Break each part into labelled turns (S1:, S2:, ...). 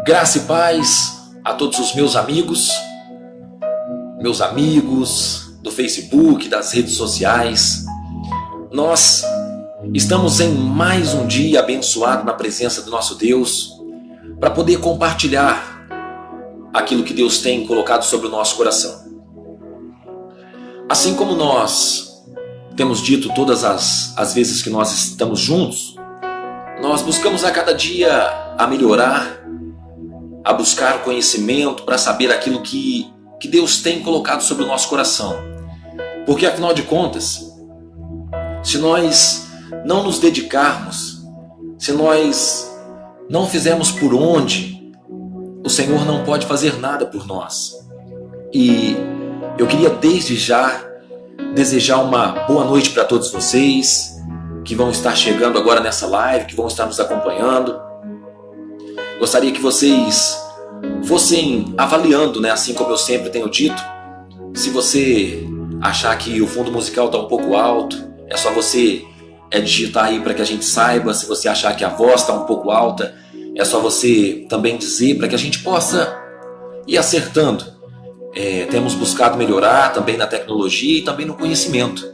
S1: Graça e paz a todos os meus amigos do Facebook, das redes sociais. Nós estamos em mais um dia abençoado na presença do nosso Deus, para poder compartilhar aquilo que Deus tem colocado sobre o nosso coração. Assim como nós temos dito todas as vezes que nós estamos juntos, nós buscamos a cada dia a melhorar, a buscar conhecimento para saber aquilo que Deus tem colocado sobre o nosso coração. Porque afinal de contas, se nós não nos dedicarmos, se nós não fizermos por onde, o Senhor não pode fazer nada por nós. E eu queria desde já desejar uma boa noite para todos vocês que vão estar chegando agora nessa live, que vão estar nos acompanhando. Gostaria que vocês fossem avaliando, assim como eu sempre tenho dito. Se você achar que o fundo musical está um pouco alto, é só você digitar aí para que a gente saiba. Se você achar que a voz está um pouco alta, é só você também dizer para que a gente possa ir acertando. Temos buscado melhorar também na tecnologia e também no conhecimento.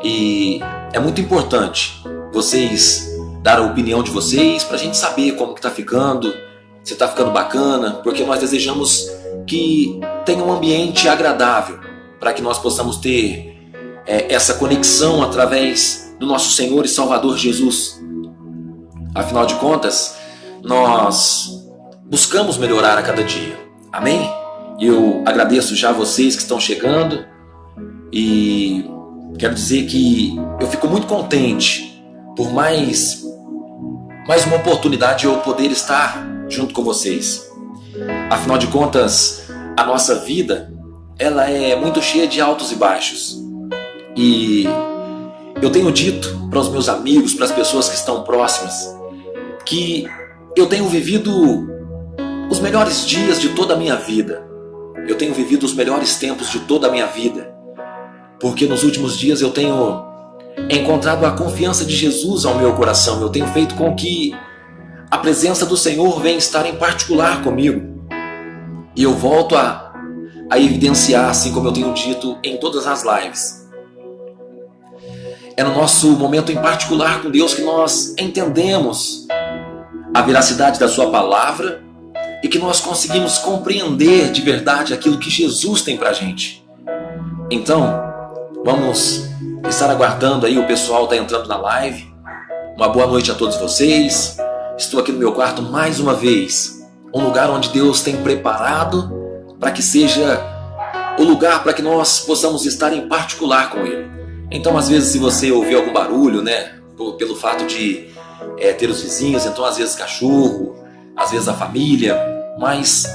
S1: E é muito importante vocês dar a opinião de vocês para a gente saber como que está ficando, se está ficando bacana, porque nós desejamos que tenha um ambiente agradável para que nós possamos ter essa conexão através do nosso Senhor e Salvador Jesus. Afinal de contas, nós buscamos melhorar a cada dia. Amém? Eu agradeço já a vocês que estão chegando e quero dizer que eu fico muito contente por mais uma oportunidade de eu poder estar junto com vocês. Afinal de contas, a nossa vida, ela é muito cheia de altos e baixos. E eu tenho dito para os meus amigos, para as pessoas que estão próximas, que eu tenho vivido os melhores dias de toda a minha vida. Eu tenho vivido os melhores tempos de toda a minha vida. Porque nos últimos dias eu tenho encontrado a confiança de Jesus ao meu coração. Eu tenho feito com que a presença do Senhor venha estar em particular comigo. E eu volto a evidenciar, assim como eu tenho dito em todas as lives. É no nosso momento em particular com Deus que nós entendemos a veracidade da sua palavra e que nós conseguimos compreender de verdade aquilo que Jesus tem pra gente. Então, vamos estar aguardando aí, o pessoal está entrando na live. Uma boa noite a todos vocês. Estou aqui no meu quarto mais uma vez, um lugar onde Deus tem preparado para que seja o lugar para que nós possamos estar em particular com Ele. Então, às vezes, se você ouvir algum barulho, pelo fato de ter os vizinhos, então às vezes cachorro, às vezes a família, mas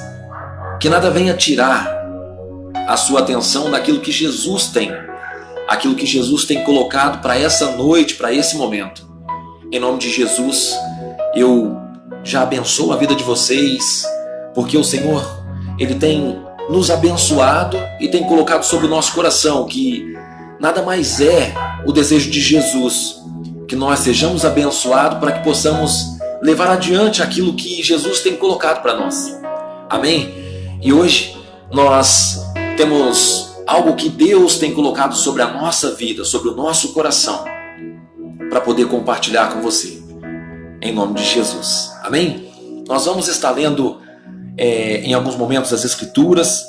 S1: que nada venha tirar a sua atenção daquilo que Jesus tem, aquilo que Jesus tem colocado para essa noite, para esse momento. Em nome de Jesus, eu já abençoo a vida de vocês, porque o Senhor, Ele tem nos abençoado e tem colocado sobre o nosso coração que nada mais é o desejo de Jesus, que nós sejamos abençoados para que possamos levar adiante aquilo que Jesus tem colocado para nós. Amém? E hoje nós temos algo que Deus tem colocado sobre a nossa vida, sobre o nosso coração, para poder compartilhar com você, em nome de Jesus. Amém? Nós vamos estar lendo em alguns momentos as Escrituras,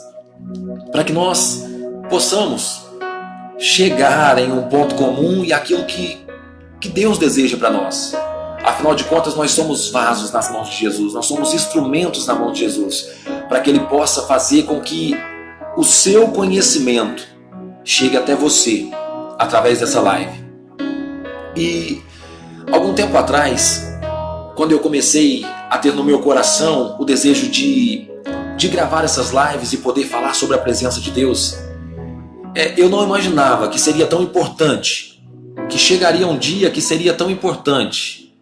S1: para que nós possamos chegar em um ponto comum e aquilo que Deus deseja para nós. Afinal de contas, nós somos vasos nas mãos de Jesus, nós somos instrumentos na mão de Jesus, para que Ele possa fazer com que o seu conhecimento chegue até você através dessa live. E algum tempo atrás, quando eu comecei a ter no meu coração o desejo de gravar essas lives e poder falar sobre a presença de Deus, eu não imaginava que seria tão importante, que chegaria um dia que seria tão importante,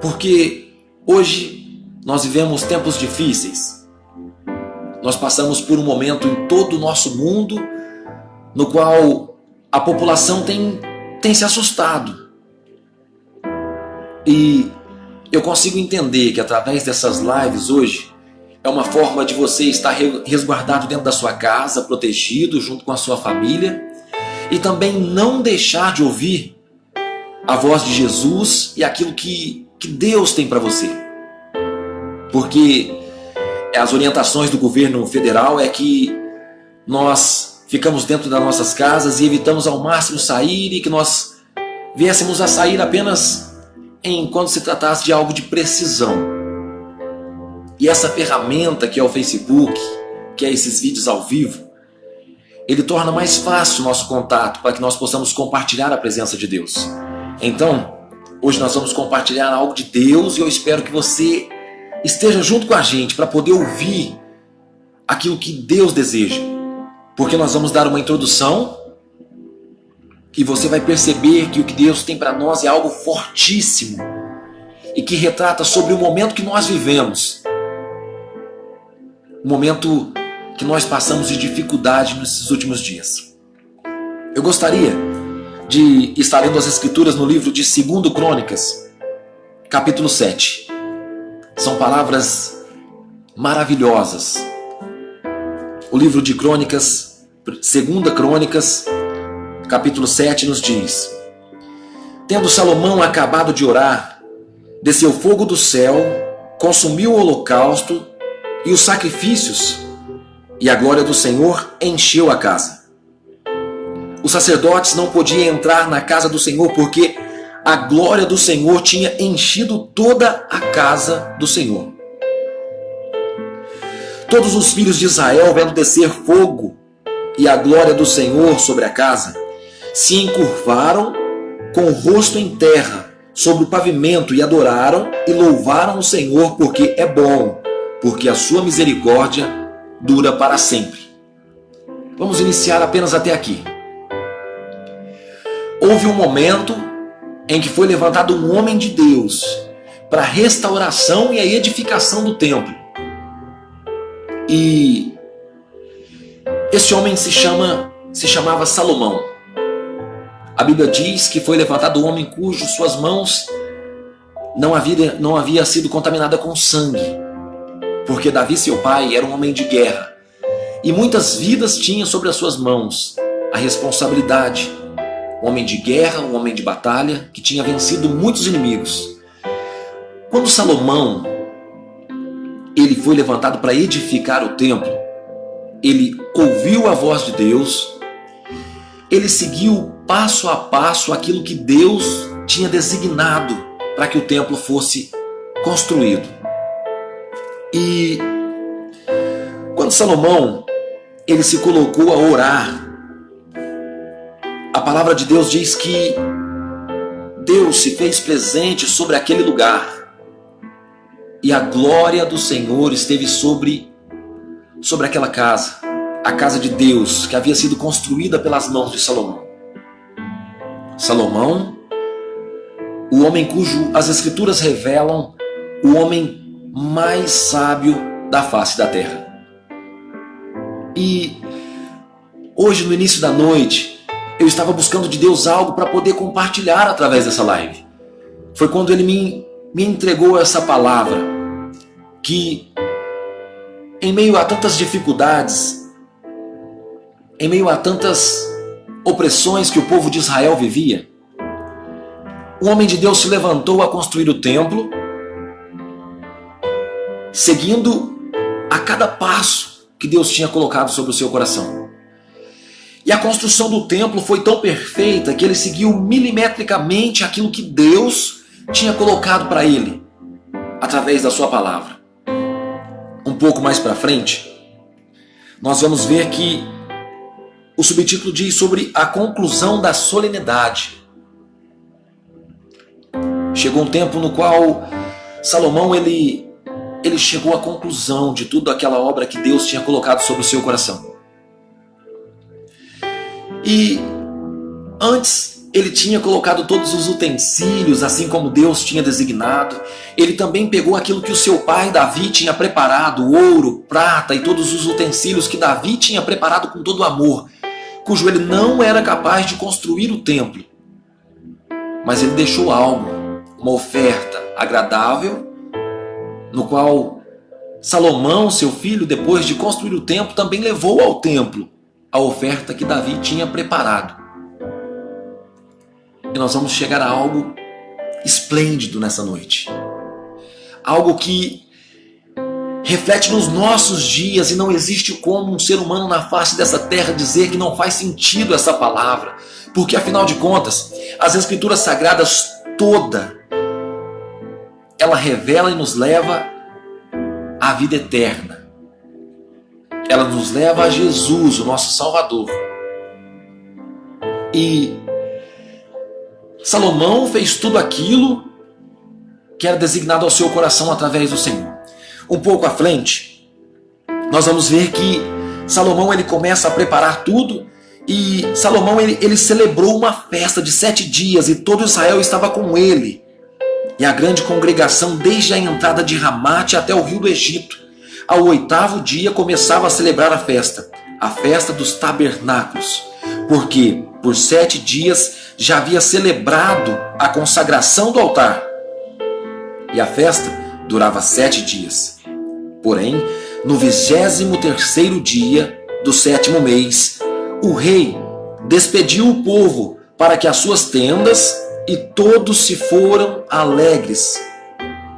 S1: porque hoje nós vivemos tempos difíceis. Nós passamos por um momento em todo o nosso mundo no qual a população tem se assustado. E eu consigo entender que através dessas lives hoje é uma forma de você estar resguardado dentro da sua casa, protegido junto com a sua família, e também não deixar de ouvir a voz de Jesus e aquilo que Deus tem para você. Porque as orientações do governo federal é que nós ficamos dentro das nossas casas e evitamos ao máximo sair, e que nós viéssemos a sair apenas quando se tratasse de algo de precisão. E essa ferramenta que é o Facebook, que é esses vídeos ao vivo, ele torna mais fácil o nosso contato para que nós possamos compartilhar a presença de Deus. Então, hoje nós vamos compartilhar algo de Deus e eu espero que você esteja junto com a gente para poder ouvir aquilo que Deus deseja. Porque nós vamos dar uma introdução e você vai perceber que o que Deus tem para nós é algo fortíssimo e que retrata sobre o momento que nós vivemos. O momento que nós passamos de dificuldade nesses últimos dias. Eu gostaria de estar lendo as Escrituras no livro de 2 Crônicas, capítulo 7. São palavras maravilhosas. O livro de Crônicas, 2 Crônicas, capítulo 7 nos diz: Tendo Salomão acabado de orar, desceu fogo do céu, consumiu o holocausto e os sacrifícios, e a glória do Senhor encheu a casa. Os sacerdotes não podiam entrar na casa do Senhor porque a glória do Senhor tinha enchido toda a casa do Senhor. Todos os filhos de Israel, vendo descer fogo e a glória do Senhor sobre a casa, se encurvaram com o rosto em terra sobre o pavimento e adoraram e louvaram o Senhor, porque é bom, porque a sua misericórdia dura para sempre. Vamos iniciar apenas até aqui. Houve um momento em que foi levantado um homem de Deus para a restauração e a edificação do templo. E esse homem se chamava Salomão. A Bíblia diz que foi levantado um homem cujas suas mãos não havia sido contaminada com sangue, porque Davi, seu pai, era um homem de guerra, e muitas vidas tinha sobre as suas mãos a responsabilidade. Um homem de guerra, um homem de batalha, que tinha vencido muitos inimigos. Quando Salomão ele foi levantado para edificar o templo, ele ouviu a voz de Deus, ele seguiu passo a passo aquilo que Deus tinha designado para que o templo fosse construído. E quando Salomão ele se colocou a orar, a palavra de Deus diz que Deus se fez presente sobre aquele lugar e a glória do Senhor esteve sobre aquela casa, a casa de Deus que havia sido construída pelas mãos de Salomão. Salomão, o homem cujo as Escrituras revelam o homem mais sábio da face da terra. E hoje, no início da noite, eu estava buscando de Deus algo para poder compartilhar através dessa live. Foi quando Ele me entregou essa palavra, que em meio a tantas dificuldades, em meio a tantas opressões que o povo de Israel vivia, o homem de Deus se levantou a construir o templo, seguindo a cada passo que Deus tinha colocado sobre o seu coração. E a construção do templo foi tão perfeita que ele seguiu milimetricamente aquilo que Deus tinha colocado para ele, através da sua palavra. Um pouco mais para frente, nós vamos ver que o subtítulo diz sobre a conclusão da solenidade. Chegou um tempo no qual Salomão ele chegou à conclusão de tudo aquela obra que Deus tinha colocado sobre o seu coração. E antes ele tinha colocado todos os utensílios, assim como Deus tinha designado. Ele também pegou aquilo que o seu pai Davi tinha preparado, ouro, prata e todos os utensílios que Davi tinha preparado com todo amor, cujo ele não era capaz de construir o templo. Mas ele deixou algo, uma oferta, agradável, no qual Salomão, seu filho, depois de construir o templo, também levou ao templo a oferta que Davi tinha preparado. E nós vamos chegar a algo esplêndido nessa noite. Algo que reflete nos nossos dias, e não existe como um ser humano na face dessa terra dizer que não faz sentido essa palavra, porque afinal de contas, as Escrituras Sagradas toda, ela revela e nos leva à vida eterna. Ela nos leva a Jesus, o nosso Salvador. E Salomão fez tudo aquilo que era designado ao seu coração através do Senhor. Um pouco à frente, nós vamos ver que Salomão ele começa a preparar tudo, e Salomão ele celebrou uma festa de 7 dias, e todo Israel estava com ele, e a grande congregação desde a entrada de Ramate até o rio do Egito. Ao 8º dia começava a celebrar a festa dos tabernáculos, porque por 7 dias já havia celebrado a consagração do altar, e a festa durava 7 dias. Porém, no 23º dia do 7º mês, o rei despediu o povo para que as suas tendas, e todos se foram alegres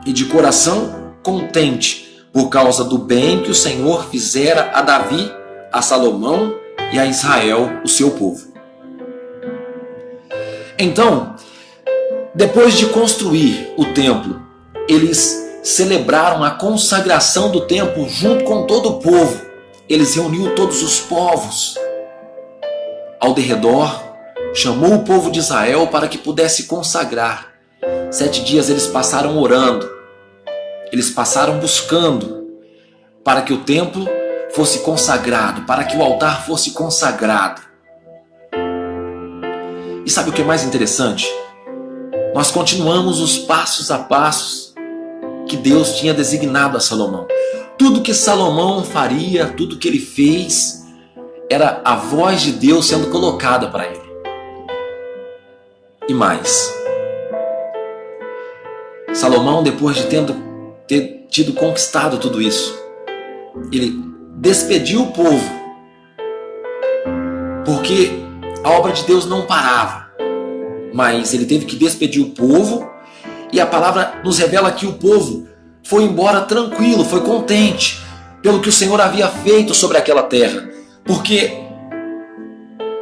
S1: e de coração contente, por causa do bem que o Senhor fizera a Davi, a Salomão e a Israel, o seu povo. Então, depois de construir o templo, eles celebraram a consagração do templo junto com todo o povo. Eles reuniram todos os povos ao derredor, chamou o povo de Israel para que pudesse consagrar. 7 dias eles passaram orando, eles passaram buscando para que o templo fosse consagrado, para que o altar fosse consagrado. E sabe o que é mais interessante? Nós continuamos os passos a passos que Deus tinha designado a Salomão. Tudo que Salomão faria, tudo que ele fez, era a voz de Deus sendo colocada para ele. E mais, Salomão, depois de ter tido conquistado tudo isso, ele despediu o povo, porque a obra de Deus não parava, mas ele teve que despedir o povo, e a palavra nos revela que o povo foi embora tranquilo, foi contente pelo que o Senhor havia feito sobre aquela terra, porque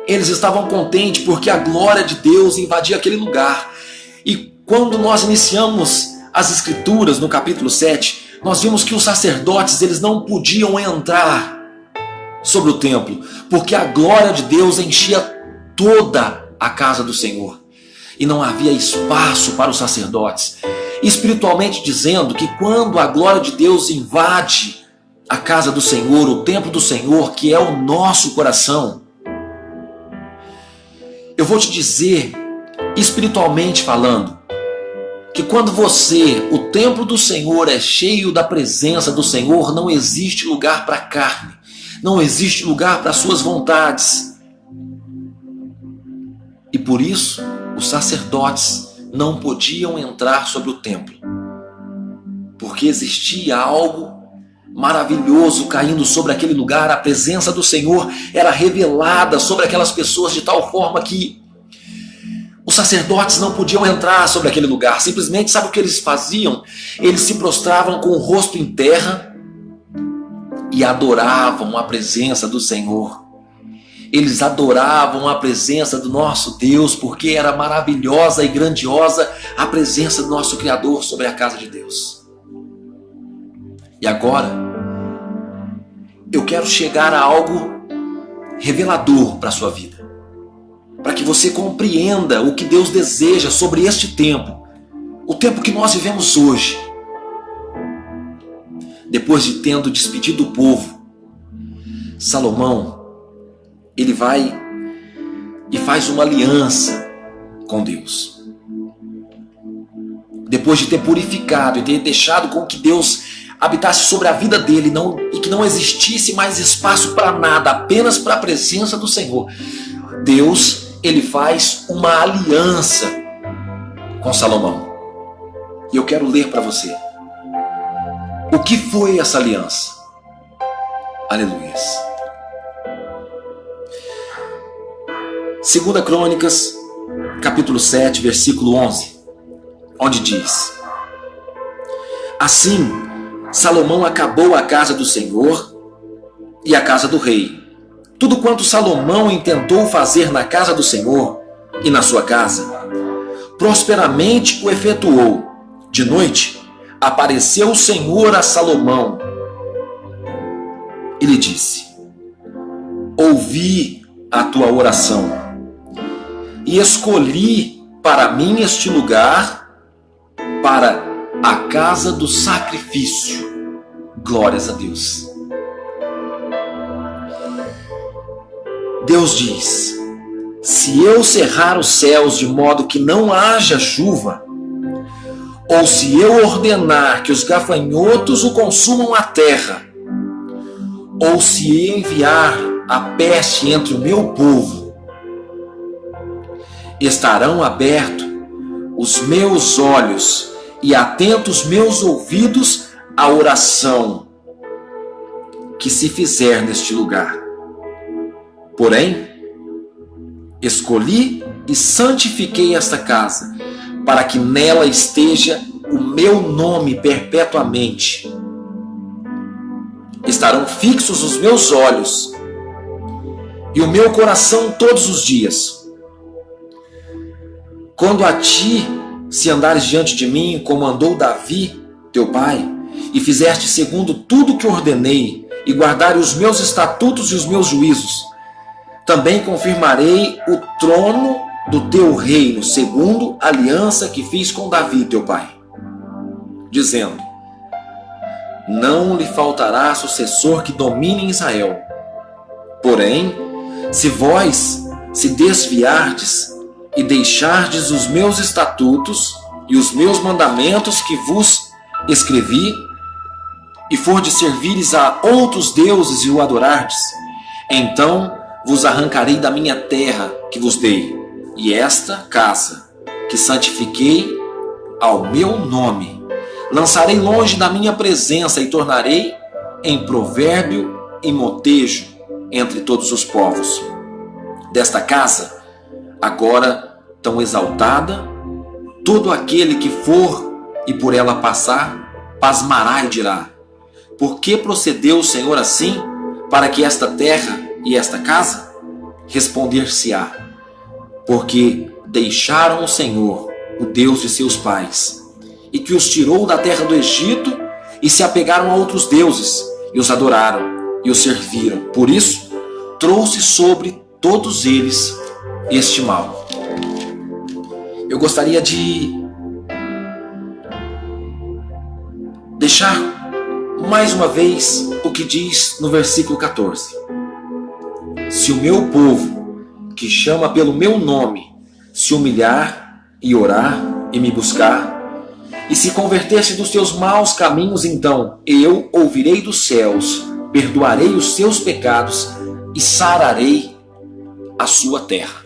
S1: eles estavam contentes porque a glória de Deus invadia aquele lugar. E quando nós iniciamos as Escrituras no capítulo 7, nós vimos que os sacerdotes eles não podiam entrar sobre o templo, porque a glória de Deus enchia toda a casa do Senhor. E não havia espaço para os sacerdotes. Espiritualmente dizendo que quando a glória de Deus invade a casa do Senhor, o templo do Senhor, que é o nosso coração, eu vou te dizer, espiritualmente falando, que quando o templo do Senhor é cheio da presença do Senhor, não existe lugar para a carne, não existe lugar para as suas vontades. E por isso, os sacerdotes não podiam entrar sobre o templo, porque existia algo maravilhoso caindo sobre aquele lugar. A presença do Senhor era revelada sobre aquelas pessoas de tal forma que os sacerdotes não podiam entrar sobre aquele lugar. Simplesmente, sabe o que eles faziam? Eles se prostravam com o rosto em terra e adoravam a presença do Senhor. Eles adoravam a presença do nosso Deus, porque era maravilhosa e grandiosa a presença do nosso Criador sobre a casa de Deus. E agora, eu quero chegar a algo revelador para a sua vida, para que você compreenda o que Deus deseja sobre este tempo, o tempo que nós vivemos hoje. Depois de tendo despedido o povo, Salomão, ele vai e faz uma aliança com Deus. Depois de ter purificado e ter deixado com que Deus habitasse sobre a vida dele, e que não existisse mais espaço para nada, apenas para a presença do Senhor, Deus, ele faz uma aliança com Salomão. E eu quero ler para você. O que foi essa aliança? Aleluia. 2 Crônicas, capítulo 7, versículo 11, onde diz: Assim, Salomão acabou a casa do Senhor e a casa do rei. Tudo quanto Salomão intentou fazer na casa do Senhor e na sua casa, prosperamente o efetuou. De noite, apareceu o Senhor a Salomão e lhe disse: Ouvi a tua oração e escolhi para mim este lugar para a casa do sacrifício. Glórias a Deus. Deus diz: se eu cerrar os céus de modo que não haja chuva, ou se eu ordenar que os gafanhotos o consumam a terra, ou se enviar a peste entre o meu povo, estarão abertos os meus olhos e atentos meus ouvidos à oração que se fizer neste lugar. Porém, escolhi e santifiquei esta casa, para que nela esteja o meu nome perpetuamente. Estarão fixos os meus olhos e o meu coração todos os dias. Quando a ti, se andares diante de mim, como andou Davi, teu pai, e fizeste segundo tudo que ordenei, e guardares os meus estatutos e os meus juízos, também confirmarei o trono do teu reino, segundo a aliança que fiz com Davi, teu pai, dizendo: não lhe faltará sucessor que domine em Israel. Porém, se vós se desviardes e deixardes os meus estatutos e os meus mandamentos que vos escrevi, e fordes servires a outros deuses e o adorardes, então vos arrancarei da minha terra que vos dei, e esta casa que santifiquei ao meu nome lançarei longe da minha presença e tornarei em provérbio e motejo entre todos os povos. Desta casa, agora tão exaltada, todo aquele que for e por ela passar, pasmará e dirá: por que procedeu o Senhor assim para que esta terra e esta casa? Responder-se-á: porque deixaram o Senhor, o Deus de seus pais, e que os tirou da terra do Egito, e se apegaram a outros deuses, e os adoraram, e os serviram. Por isso, trouxe sobre todos eles este mal. Eu gostaria de deixar mais uma vez o que diz no versículo 14. Se o meu povo, que chama pelo meu nome, se humilhar e orar e me buscar, e se converter-se dos seus maus caminhos, então eu ouvirei dos céus, perdoarei os seus pecados e sararei a sua terra.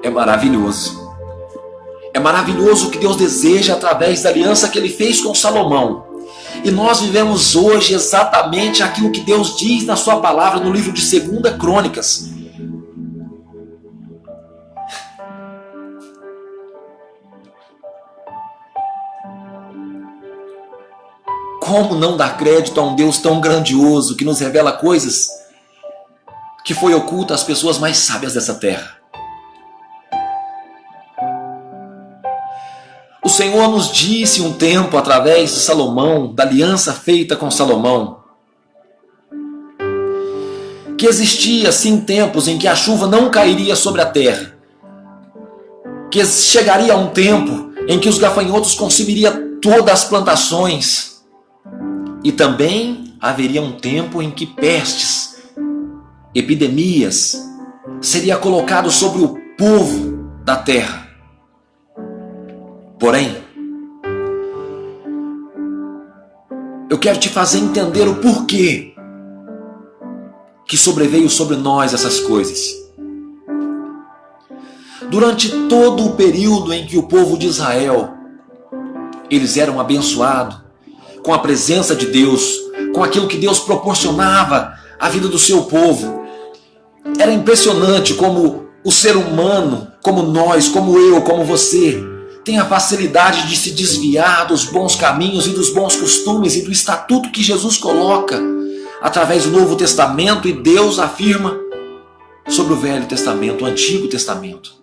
S1: É maravilhoso. É maravilhoso o que Deus deseja através da aliança que Ele fez com Salomão. E nós vivemos hoje exatamente aquilo que Deus diz na sua palavra no livro de 2 Crônicas. Como não dar crédito a um Deus tão grandioso que nos revela coisas que foi oculta às pessoas mais sábias dessa terra? O Senhor nos disse um tempo através de Salomão, da aliança feita com Salomão, que existia sim tempos em que a chuva não cairia sobre a terra, que chegaria um tempo em que os gafanhotos consumiriam todas as plantações, e também haveria um tempo em que pestes, epidemias, seria colocado sobre o povo da terra. Porém, eu quero te fazer entender o porquê que sobreveio sobre nós essas coisas. Durante todo o período em que o povo de Israel Eles eram abençoados com a presença de Deus, com aquilo que Deus proporcionava à vida do seu povo. Era impressionante como o ser humano, como nós, como eu, como você, tem a facilidade de se desviar dos bons caminhos e dos bons costumes e do estatuto que Jesus coloca através do Novo Testamento, e Deus afirma sobre o Velho Testamento, o Antigo Testamento.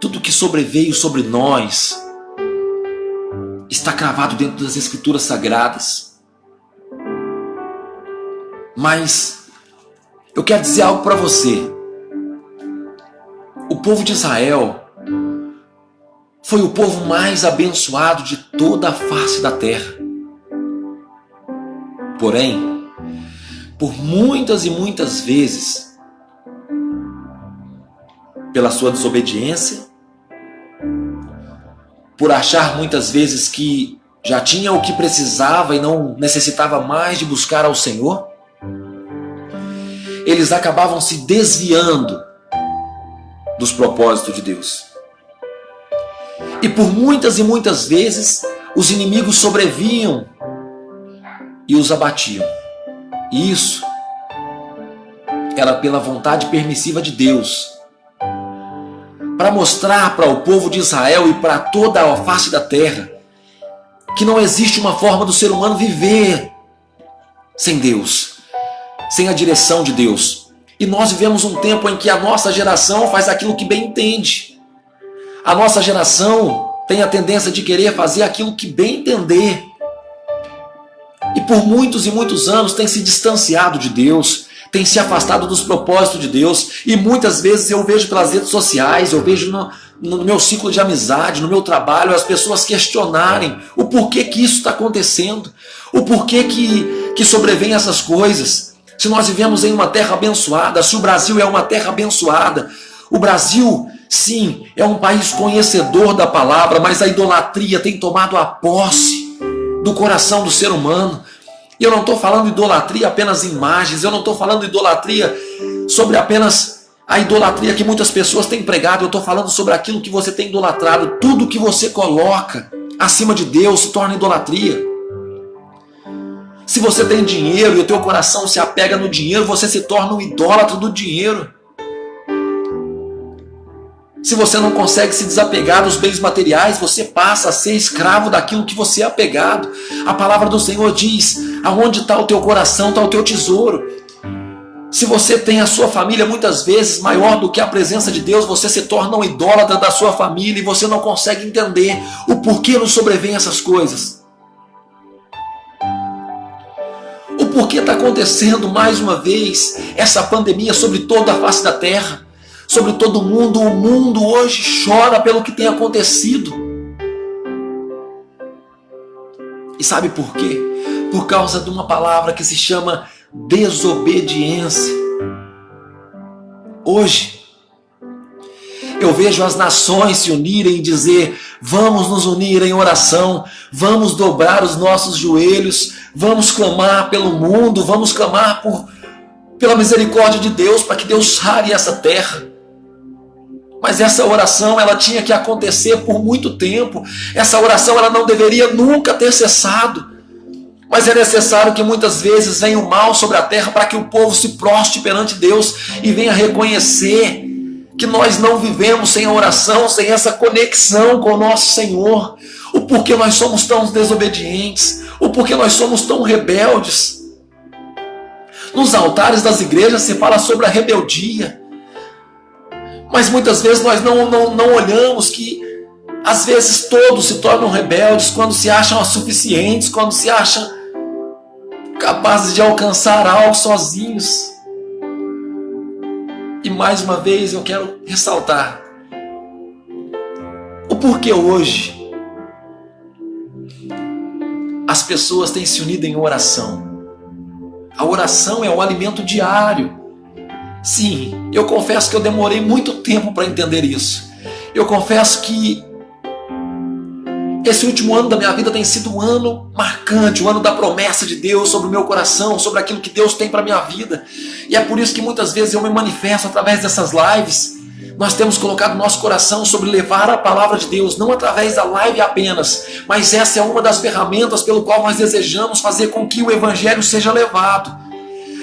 S1: Tudo que sobreveio sobre nós está cravado dentro das Escrituras Sagradas. Mas eu quero dizer algo para você. O povo de Israel foi o povo mais abençoado de toda a face da terra. Porém, por muitas e muitas vezes, pela sua desobediência, por achar muitas vezes que já tinha o que precisava e não necessitava mais de buscar ao Senhor, eles acabavam se desviando dos propósitos de Deus. E por muitas e muitas vezes, os inimigos sobrevinham e os abatiam. E isso era pela vontade permissiva de Deus, para mostrar para o povo de Israel e para toda a face da terra que não existe uma forma do ser humano viver sem Deus, sem a direção de Deus. E nós vivemos um tempo em que a nossa geração faz aquilo que bem entende. A nossa geração tem a tendência de querer fazer aquilo que bem entender. E por muitos e muitos anos tem se distanciado de Deus, tem se afastado dos propósitos de Deus. E muitas vezes eu vejo pelas redes sociais, eu vejo no meu ciclo de amizade, no meu trabalho, as pessoas questionarem o porquê que isso está acontecendo, o porquê que sobrevém essas coisas. Se nós vivemos em uma terra abençoada, se o Brasil é uma terra abençoada, o Brasil, sim, é um país conhecedor da palavra, mas a idolatria tem tomado a posse do coração do ser humano. E eu não estou falando idolatria apenas em imagens, eu não estou falando idolatria sobre apenas a idolatria que muitas pessoas têm pregado, eu estou falando sobre aquilo que você tem idolatrado. Tudo que você coloca acima de Deus se torna idolatria. Se você tem dinheiro e o teu coração se apega no dinheiro, você se torna um idólatra do dinheiro. Se você não consegue se desapegar dos bens materiais, você passa a ser escravo daquilo que você é apegado. A palavra do Senhor diz: aonde está o teu coração, está o teu tesouro. Se você tem a sua família muitas vezes maior do que a presença de Deus, você se torna um idólatra da sua família e você não consegue entender o porquê nos sobrevém essas coisas. O porquê está acontecendo mais uma vez essa pandemia sobre toda a face da terra, sobre todo mundo. O mundo hoje chora pelo que tem acontecido. E sabe por quê? Por causa de uma palavra que se chama desobediência. Hoje, eu vejo as nações se unirem e dizer: vamos nos unir em oração, vamos dobrar os nossos joelhos, vamos clamar pelo mundo, vamos clamar pela misericórdia de Deus, para que Deus sare essa terra. Mas essa oração, ela tinha que acontecer por muito tempo. Essa oração, ela não deveria nunca ter cessado. Mas é necessário que muitas vezes venha o mal sobre a terra para que o povo se prostre perante Deus e venha reconhecer que nós não vivemos sem a oração, sem essa conexão com o nosso Senhor. O porquê nós somos tão desobedientes, o porquê nós somos tão rebeldes. Nos altares das igrejas se fala sobre a rebeldia, mas muitas vezes nós não olhamos que às vezes todos se tornam rebeldes quando se acham suficientes, quando se acham capazes de alcançar algo sozinhos. E mais uma vez eu quero ressaltar o porquê hoje as pessoas têm se unido em oração. A oração é o alimento diário. Sim, eu confesso que eu demorei muito tempo para entender isso. Eu confesso que esse último ano da minha vida tem sido um ano marcante, um ano da promessa de Deus sobre o meu coração, sobre aquilo que Deus tem para a minha vida. E é por isso que muitas vezes eu me manifesto através dessas lives, Nós temos colocado nosso coração sobre levar a palavra de Deus, não através da live apenas, mas essa é uma das ferramentas pelo qual nós desejamos fazer com que o evangelho seja levado.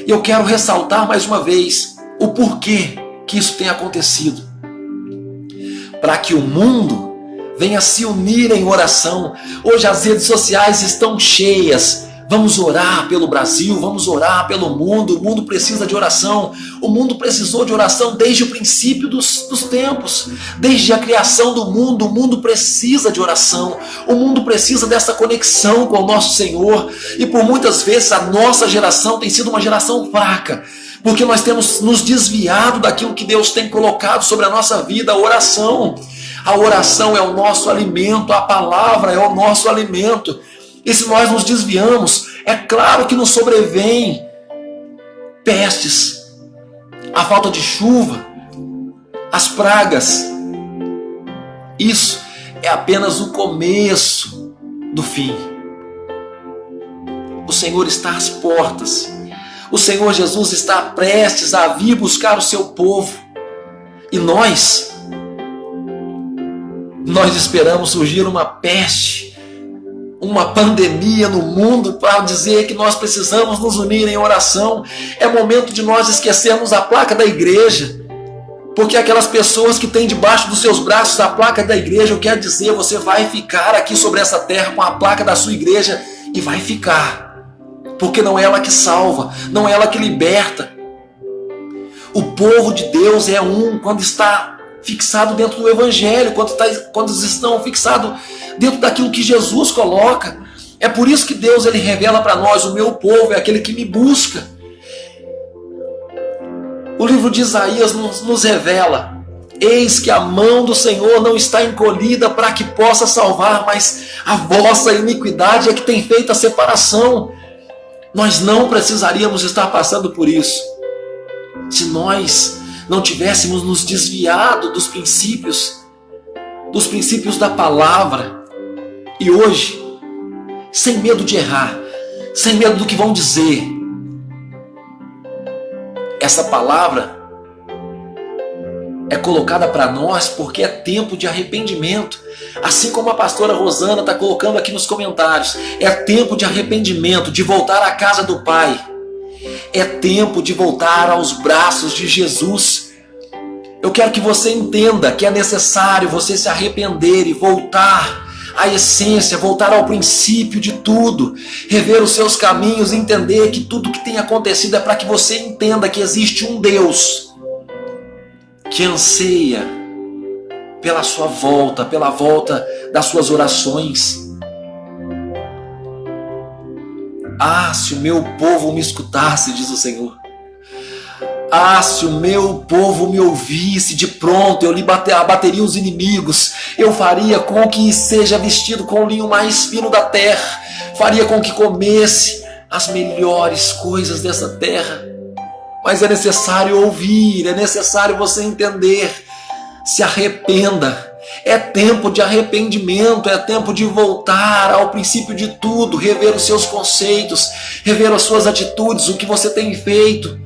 S1: E eu quero ressaltar mais uma vez o porquê que isso tem acontecido. Para que o mundo venha se unir em oração. Hoje as redes sociais estão cheias. Vamos orar pelo Brasil, vamos orar pelo mundo. O mundo precisa de oração. O mundo precisou de oração desde o princípio dos tempos. Desde a criação do mundo, o mundo precisa de oração. O mundo precisa dessa conexão com o nosso Senhor. E por muitas vezes a nossa geração tem sido uma geração fraca, porque nós temos nos desviado daquilo que Deus tem colocado sobre a nossa vida, a oração. A oração é o nosso alimento, a palavra é o nosso alimento. E se nós nos desviamos, é claro que nos sobrevém pestes, a falta de chuva, as pragas. Isso é apenas o começo do fim. O Senhor está às portas. O Senhor Jesus está prestes a vir buscar o seu povo. E nós esperamos surgir uma peste, uma pandemia no mundo para dizer que nós precisamos nos unir em oração. É momento de nós esquecermos a placa da igreja, porque aquelas pessoas que têm debaixo dos seus braços a placa da igreja, eu quero dizer, você vai ficar aqui sobre essa terra com a placa da sua igreja e vai ficar, porque não é ela que salva, não é ela que liberta. O povo de Deus é um quando está fixado dentro do evangelho, quando estão fixados dentro daquilo que Jesus coloca. É por isso que Deus ele revela para nós: o meu povo é aquele que me busca. O livro de Isaías nos revela: eis que a mão do Senhor não está encolhida para que possa salvar, mas a vossa iniquidade é que tem feito a separação. Nós não precisaríamos estar passando por isso se nós não tivéssemos nos desviado dos princípios da palavra. E hoje, sem medo de errar, sem medo do que vão dizer, essa palavra é colocada para nós porque é tempo de arrependimento. Assim como a pastora Rosana está colocando aqui nos comentários, é tempo de arrependimento, de voltar à casa do Pai. É tempo de voltar aos braços de Jesus. Eu quero que você entenda que é necessário você se arrepender e voltar à essência, voltar ao princípio de tudo, rever os seus caminhos e entender que tudo que tem acontecido é para que você entenda que existe um Deus que anseia pela sua volta, pela volta das suas orações. Ah, se o meu povo me escutasse, diz o Senhor. Ah, se o meu povo me ouvisse, de pronto eu lhe abateria os inimigos. Eu faria com que seja vestido com o linho mais fino da terra. Faria com que comesse as melhores coisas dessa terra. Mas é necessário ouvir, é necessário você entender. Se arrependa. É tempo de arrependimento, é tempo de voltar ao princípio de tudo, rever os seus conceitos, rever as suas atitudes, o que você tem feito.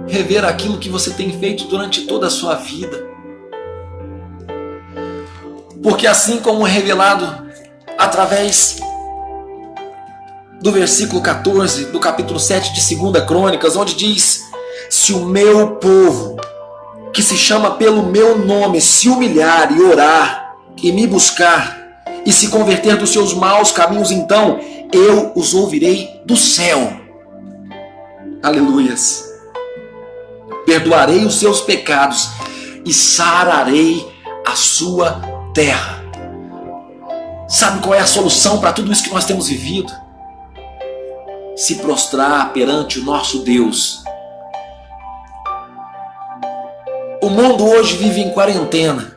S1: Rever aquilo que você tem feito durante toda a sua vida. Porque assim como é revelado através do versículo 14 do capítulo 7 de 2 Crônicas, onde diz: se o meu povo, que se chama pelo meu nome, se humilhar e orar e me buscar e se converter dos seus maus caminhos, então eu os ouvirei do céu. Aleluias. Perdoarei os seus pecados e sararei a sua terra. Sabe qual é a solução para tudo isso que nós temos vivido? Se prostrar perante o nosso Deus. O mundo hoje vive em quarentena.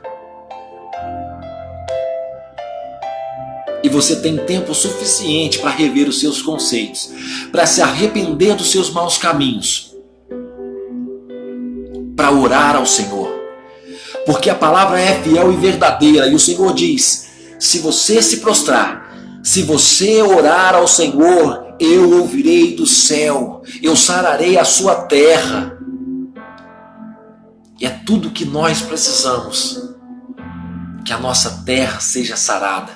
S1: E você tem tempo suficiente para rever os seus conceitos, para se arrepender dos seus maus caminhos, para orar ao Senhor. Porque a palavra é fiel e verdadeira. E o Senhor diz: se você se prostrar, se você orar ao Senhor, eu ouvirei do céu, eu sararei a sua terra. E é tudo que nós precisamos. Que a nossa terra seja sarada.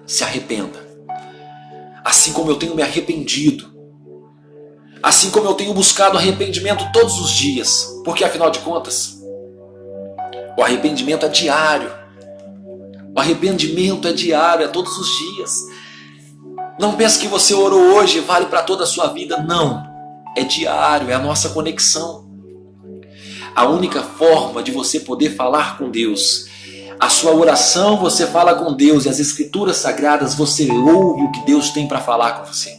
S1: Se arrependa. Assim como eu tenho me arrependido. Assim como eu tenho buscado arrependimento todos os dias. Porque afinal de contas, o arrependimento é diário. O arrependimento é diário, é todos os dias. Não pense que você orou hoje e vale para toda a sua vida. Não. É diário, é a nossa conexão. A única forma de você poder falar com Deus, a sua oração você fala com Deus, e as escrituras sagradas você ouve o que Deus tem para falar com você.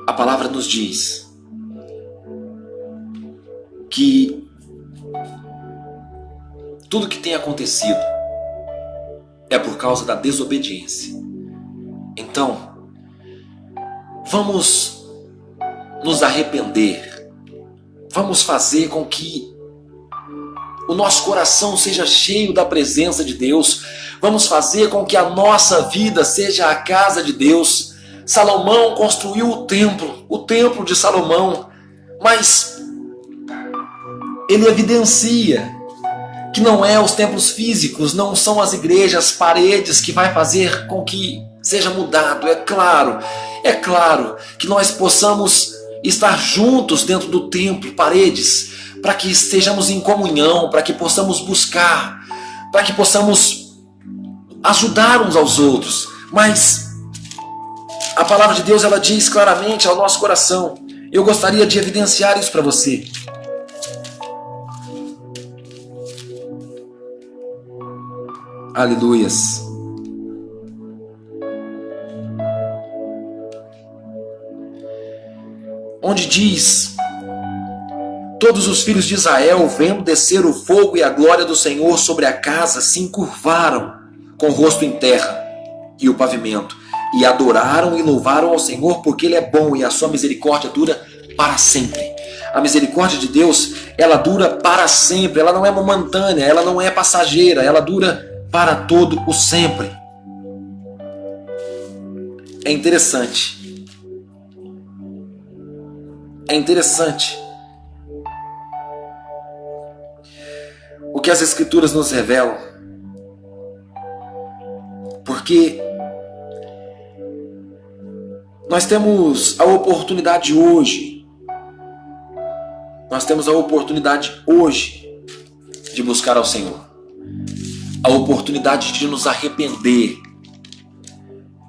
S1: A palavra nos diz que tudo que tem acontecido é por causa da desobediência. Então, vamos nos arrepender. Vamos fazer com que o nosso coração seja cheio da presença de Deus. Vamos fazer com que a nossa vida seja a casa de Deus. Salomão construiu o templo de Salomão, mas ele evidencia que não é os templos físicos, não são as igrejas, paredes que vai fazer com que seja mudado. É claro que nós possamos estar juntos dentro do templo, paredes, para que estejamos em comunhão, para que possamos buscar, para que possamos ajudar uns aos outros. Mas a palavra de Deus, ela diz claramente ao nosso coração. Eu gostaria de evidenciar isso para você. Aleluias. Onde diz: todos os filhos de Israel, vendo descer o fogo e a glória do Senhor sobre a casa, se encurvaram com o rosto em terra e o pavimento, e adoraram e louvaram ao Senhor, porque Ele é bom e a sua misericórdia dura para sempre. A misericórdia de Deus, ela dura para sempre, ela não é momentânea, ela não é passageira, ela dura para todo o sempre. É interessante. O que as Escrituras nos revelam. Porque nós temos a oportunidade hoje. De buscar ao Senhor. A oportunidade de nos arrepender,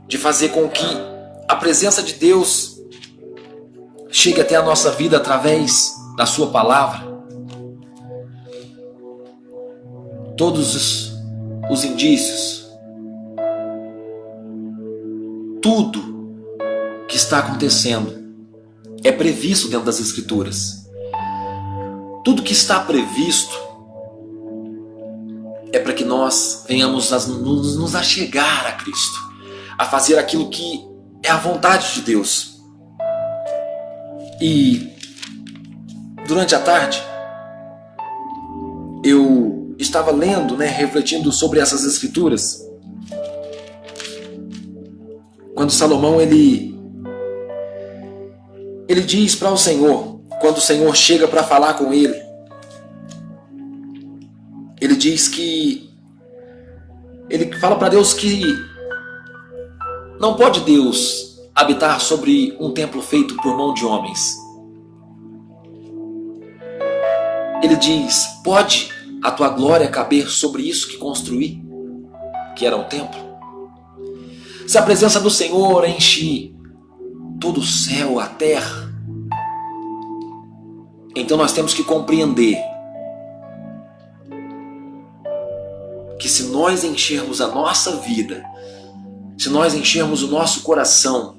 S1: de fazer com que a presença de Deus chegue até a nossa vida através da sua palavra. Todos os indícios, tudo que está acontecendo é previsto dentro das Escrituras. Tudo que está previsto é para que nós venhamos nos achegar a Cristo, a fazer aquilo que é a vontade de Deus. E durante a tarde eu estava lendo, refletindo sobre essas Escrituras, quando Salomão ele diz para o Senhor, quando o Senhor chega para falar com ele, ele diz que ele fala para Deus que não pode Deus habitar sobre um templo feito por mão de homens. Ele diz: pode a tua glória caber sobre isso que construí, que era um templo? Se a presença do Senhor enche todo o céu, a terra, então nós temos que compreender que se nós enchermos a nossa vida, se nós enchermos o nosso coração,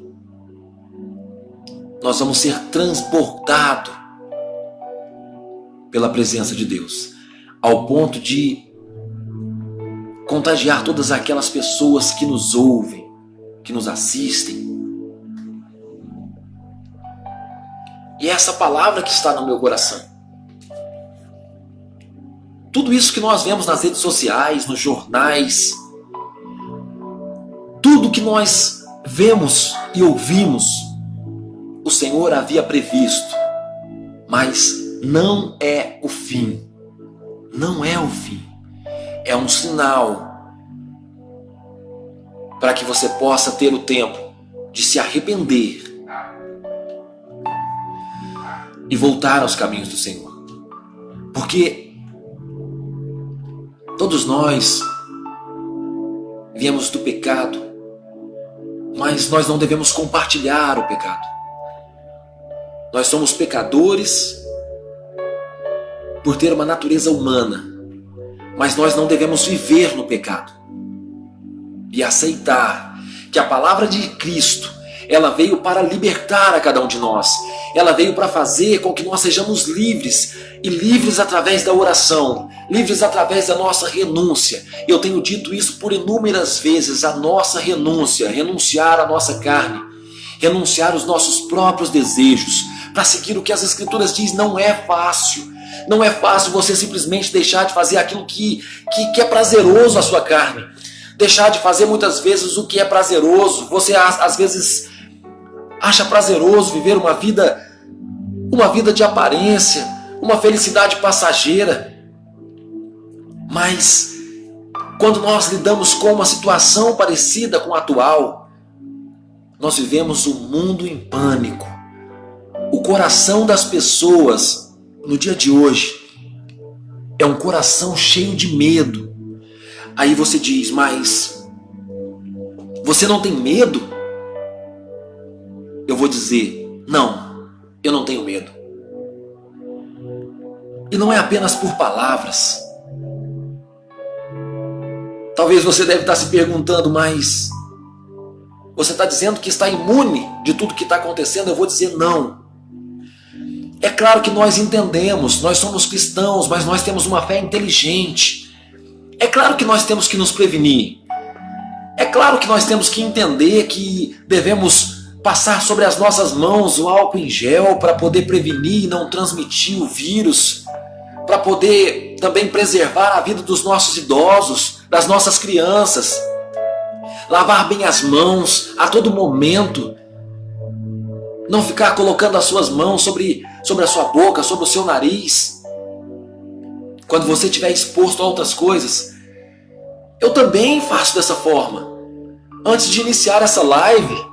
S1: nós vamos ser transbordados pela presença de Deus, ao ponto de contagiar todas aquelas pessoas que nos ouvem, que nos assistem. E é essa palavra que está no meu coração. Tudo isso que nós vemos nas redes sociais, nos jornais, tudo que nós vemos e ouvimos, o Senhor havia previsto, mas não é o fim. Não é o fim. É um sinal para que você possa ter o tempo de se arrepender e voltar aos caminhos do Senhor. Porque todos nós viemos do pecado, mas nós não devemos compartilhar o pecado. Nós somos pecadores por ter uma natureza humana, mas nós não devemos viver no pecado e aceitar que a palavra de Cristo, ela veio para libertar a cada um de nós. Ela veio para fazer com que nós sejamos livres, e livres através da oração, livres através da nossa renúncia. Eu tenho dito isso por inúmeras vezes, a nossa renúncia, renunciar à nossa carne, renunciar os nossos próprios desejos, para seguir o que as Escrituras diz. Não é fácil. Não é fácil você simplesmente deixar de fazer aquilo que é prazeroso à sua carne. Deixar de fazer muitas vezes o que é prazeroso. Você às vezes acha prazeroso viver uma vida de aparência, uma felicidade passageira. Mas quando nós lidamos com uma situação parecida com a atual, nós vivemos um mundo em pânico. O coração das pessoas no dia de hoje é um coração cheio de medo. Aí você diz, mas você não tem medo? Eu vou dizer, não, eu não tenho medo. E não é apenas por palavras. Talvez você deve estar se perguntando, mas você está dizendo que está imune de tudo que está acontecendo? Eu vou dizer não. É claro que nós entendemos, nós somos cristãos, mas nós temos uma fé inteligente. É claro que nós temos que nos prevenir. É claro que nós temos que entender que devemos passar sobre as nossas mãos o álcool em gel para poder prevenir e não transmitir o vírus, para poder também preservar a vida dos nossos idosos, das nossas crianças. Lavar bem as mãos a todo momento. Não ficar colocando as suas mãos sobre a sua boca, sobre o seu nariz. Quando você estiver exposto a outras coisas. Eu também faço dessa forma. Antes de iniciar essa live,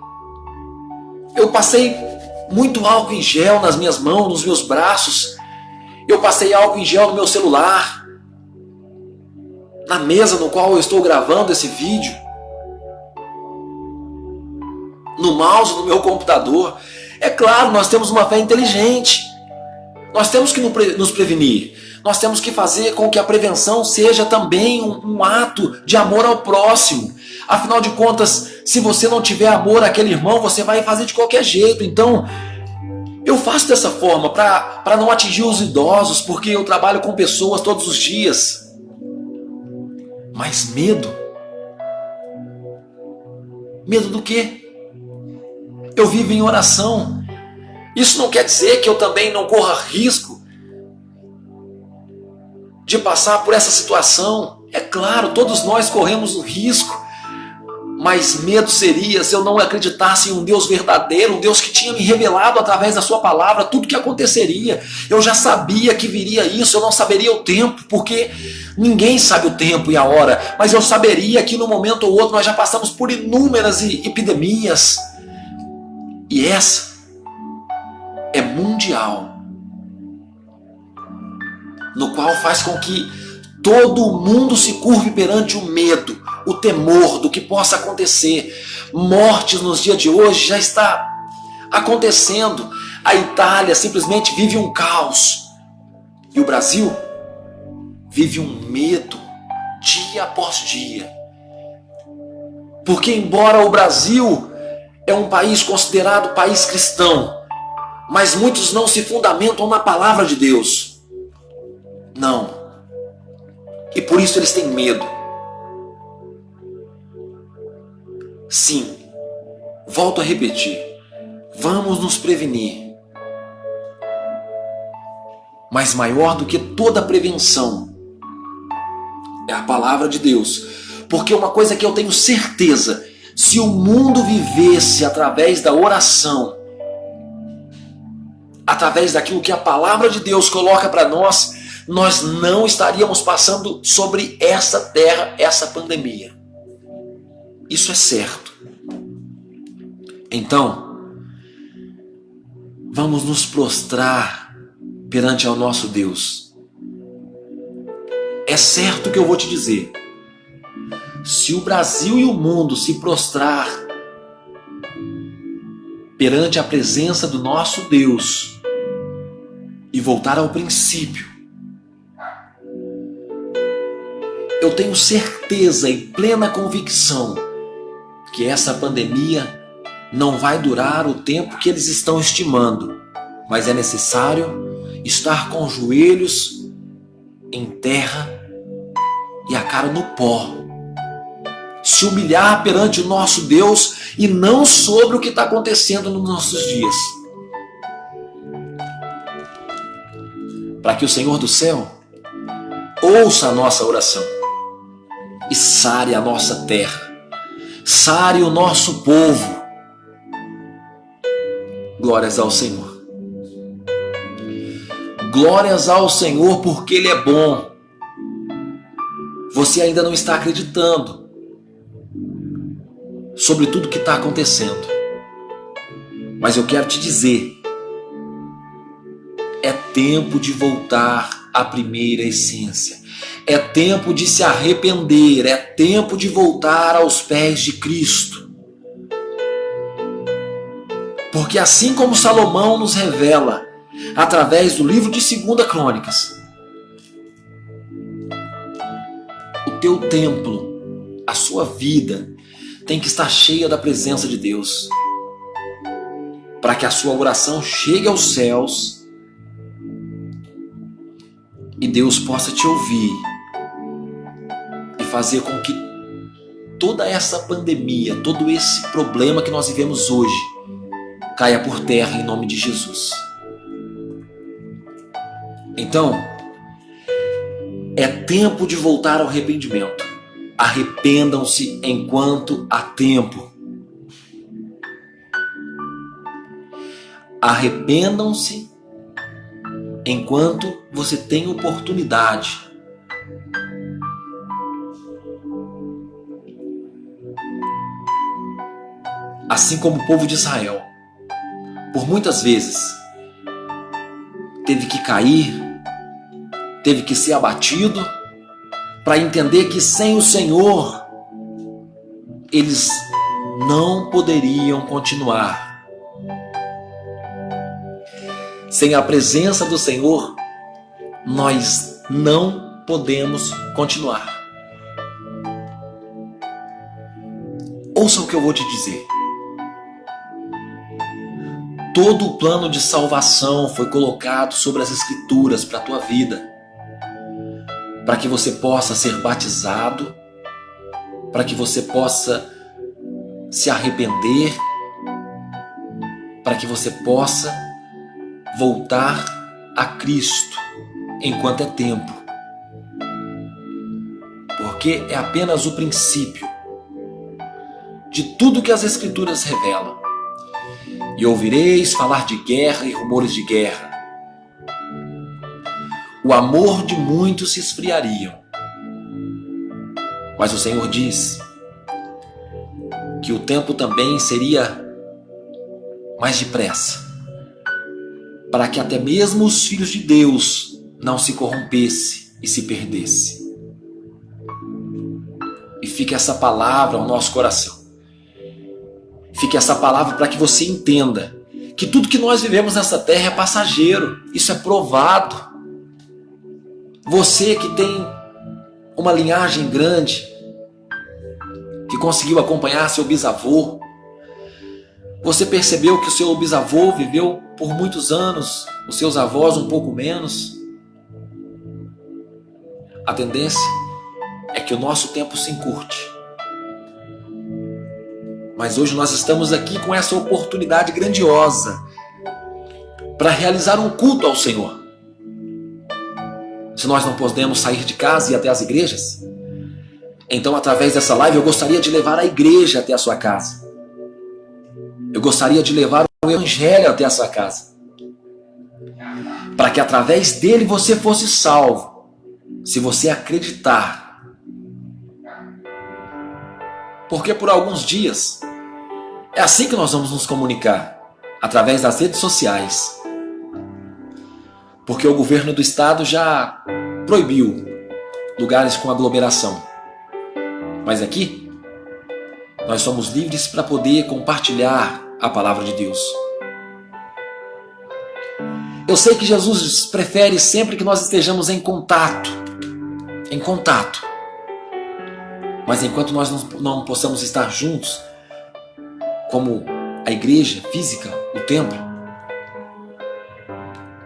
S1: eu passei muito álcool em gel nas minhas mãos, nos meus braços. Eu passei álcool em gel no meu celular, na mesa no qual eu estou gravando esse vídeo, no mouse do meu computador. É claro, nós temos uma fé inteligente. Nós temos que nos prevenir. Nós temos que fazer com que a prevenção seja também um ato de amor ao próximo. Afinal de contas, se você não tiver amor àquele irmão, você vai fazer de qualquer jeito. Então, eu faço dessa forma para não atingir os idosos, porque eu trabalho com pessoas todos os dias. Mas medo? Medo do quê? Eu vivo em oração. Isso não quer dizer que eu também não corra risco de passar por essa situação. É claro, todos nós corremos o risco. Mas medo seria se eu não acreditasse em um Deus verdadeiro, um Deus que tinha me revelado através da sua palavra tudo que aconteceria. Eu já sabia que viria isso, eu não saberia o tempo, porque ninguém sabe o tempo e a hora, mas eu saberia que num momento ou outro nós já passamos por inúmeras epidemias. E essa é mundial, no qual faz com que todo mundo se curve perante o medo, o temor do que possa acontecer. Mortes nos dias de hoje já está acontecendo. A Itália simplesmente vive um caos. E o Brasil vive um medo dia após dia. Porque embora o Brasil é um país considerado país cristão, mas muitos não se fundamentam na palavra de Deus. Não. E por isso eles têm medo. Sim, volto a repetir, vamos nos prevenir. Mas maior do que toda prevenção é a palavra de Deus. Porque uma coisa que eu tenho certeza, Se o mundo vivesse através da oração, através daquilo que a palavra de Deus coloca para nós, nós não estaríamos passando sobre essa terra, essa pandemia. Isso é certo. Então, vamos nos prostrar perante ao nosso Deus. É certo que eu vou te dizer, se o Brasil e o mundo se prostrar perante a presença do nosso Deus e voltar ao princípio, eu tenho certeza e plena convicção que essa pandemia não vai durar o tempo que eles estão estimando, mas é necessário estar com os joelhos em terra e a cara no pó, se humilhar perante o nosso Deus e não sobre o que está acontecendo nos nossos dias, para que o Senhor do céu ouça a nossa oração e sare a nossa terra, sare o nosso povo. Glórias ao Senhor. Glórias ao Senhor, porque Ele é bom. Você ainda não está acreditando sobre tudo que está acontecendo, mas eu quero te dizer, é tempo de voltar à primeira essência. É tempo de se arrepender, é tempo de voltar aos pés de Cristo. Porque assim como Salomão nos revela através do livro de 2 Crônicas, o teu templo, a sua vida, tem que estar cheia da presença de Deus, para que a sua oração chegue aos céus e Deus possa te ouvir e fazer com que toda essa pandemia, todo esse problema que nós vivemos hoje, caia por terra em nome de Jesus. Então, é tempo de voltar ao arrependimento. Arrependam-se enquanto há tempo. Arrependam-se enquanto você tem oportunidade. Assim como o povo de Israel, por muitas vezes, teve que cair, teve que ser abatido, para entender que sem o Senhor, eles não poderiam continuar. Sem a presença do Senhor, nós não podemos continuar. Ouça o que eu vou te dizer. Todo o plano de salvação foi colocado sobre as Escrituras para a tua vida, para que você possa ser batizado, para que você possa se arrepender, para que você possa voltar a Cristo enquanto é tempo. Porque é apenas o princípio de tudo que as Escrituras revelam. E ouvireis falar de guerra e rumores de guerra. O amor de muitos se esfriariam. Mas o Senhor diz que o tempo também seria mais depressa, para que até mesmo os filhos de Deus não se corrompesse e se perdesse. E fique essa palavra ao nosso coração. Fique essa palavra para que você entenda que tudo que nós vivemos nessa terra é passageiro. Isso é provado. Você que tem uma linhagem grande, que conseguiu acompanhar seu bisavô, você percebeu que o seu bisavô viveu por muitos anos, os seus avós um pouco menos. A tendência é que o nosso tempo se encurte. Mas hoje nós estamos aqui com essa oportunidade grandiosa para realizar um culto ao Senhor. Se nós não podemos sair de casa e ir até as igrejas, Então, através dessa live, eu gostaria de levar a igreja até a sua casa. Eu gostaria de levar o evangelho até a sua casa. Para que através dele você fosse salvo. Se você acreditar. Porque por alguns dias, é assim que nós vamos nos comunicar. Através das redes sociais. Porque o governo do estado já proibiu lugares com aglomeração. Mas aqui, nós somos livres para poder compartilhar a palavra de Deus. Eu sei que Jesus prefere sempre que nós estejamos em contato. Em contato. Mas enquanto nós não possamos estar juntos, como a igreja física, o templo,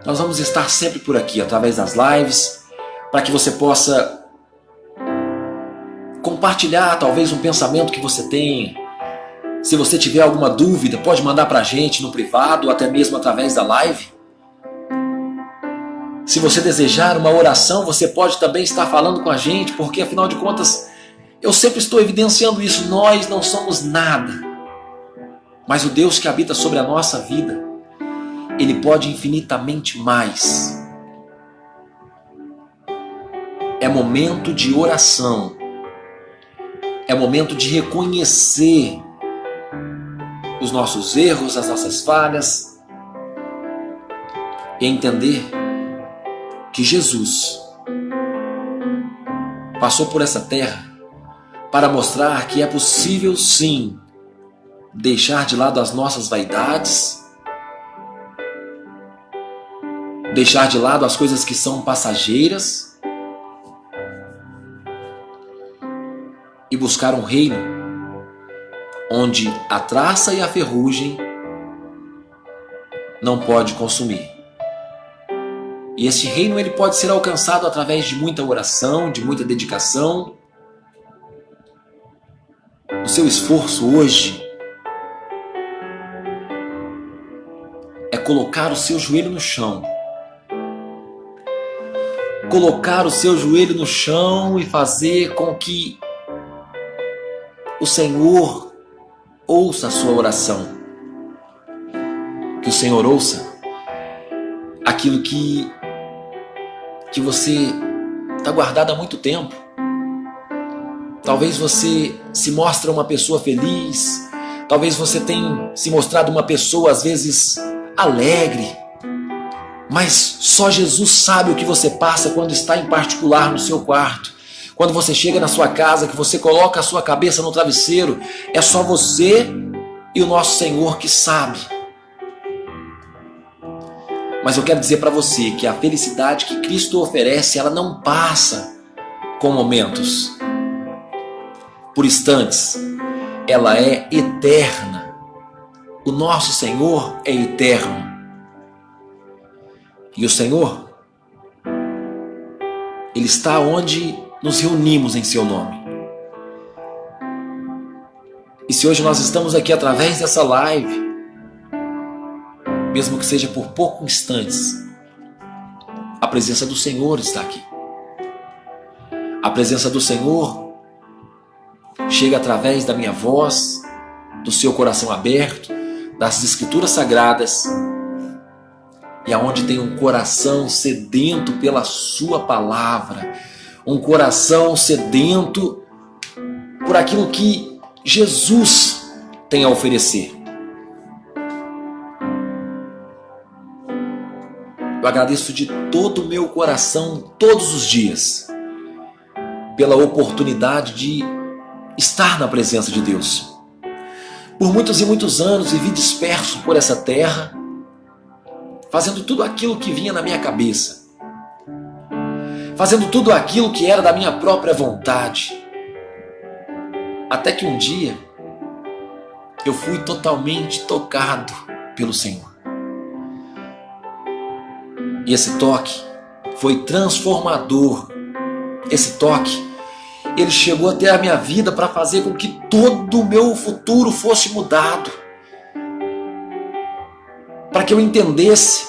S1: nós vamos estar sempre por aqui, através das lives, para que você possa compartilhar talvez um pensamento que você tem. Se você tiver alguma dúvida, pode mandar para a gente no privado, ou até mesmo através da live. Se você desejar uma oração, você pode também estar falando com a gente, porque afinal de contas, eu sempre estou evidenciando isso, nós não somos nada. Mas o Deus que habita sobre a nossa vida, Ele pode infinitamente mais. É momento de oração. É momento de reconhecer os nossos erros, as nossas falhas e entender que Jesus passou por essa terra para mostrar que é possível sim deixar de lado as nossas vaidades, deixar de lado as coisas que são passageiras e buscar um reino onde a traça e a ferrugem não pode consumir. E esse reino ele pode ser alcançado através de muita oração, de muita dedicação. O seu esforço hoje é colocar o seu joelho no chão. Colocar o seu joelho no chão e fazer com que o Senhor ouça a sua oração. Que o Senhor ouça aquilo que você está guardado há muito tempo. Talvez você se mostre uma pessoa feliz. Talvez você tenha se mostrado uma pessoa às vezes alegre. Mas só Jesus sabe o que você passa quando está em particular no seu quarto. Quando você chega na sua casa, que você coloca a sua cabeça no travesseiro, é só você e o nosso Senhor que sabe. Mas eu quero dizer para você que a felicidade que Cristo oferece, ela não passa com momentos, por instantes. Ela é eterna. O nosso Senhor é eterno. E o Senhor, Ele está onde nos reunimos em seu nome. E se hoje nós estamos aqui através dessa live, mesmo que seja por poucos instantes, a presença do Senhor está aqui. A presença do Senhor chega através da minha voz, do seu coração aberto, das Escrituras Sagradas, e aonde tem um coração sedento pela sua palavra, um coração sedento por aquilo que Jesus tem a oferecer. Eu agradeço de todo o meu coração, todos os dias, pela oportunidade de estar na presença de Deus. Por muitos e muitos anos vivi disperso por essa terra, fazendo tudo aquilo que vinha na minha cabeça, fazendo tudo aquilo que era da minha própria vontade. Até que um dia eu fui totalmente tocado pelo Senhor. E esse toque foi transformador. Esse toque, ele chegou até a minha vida para fazer com que todo o meu futuro fosse mudado. Para que eu entendesse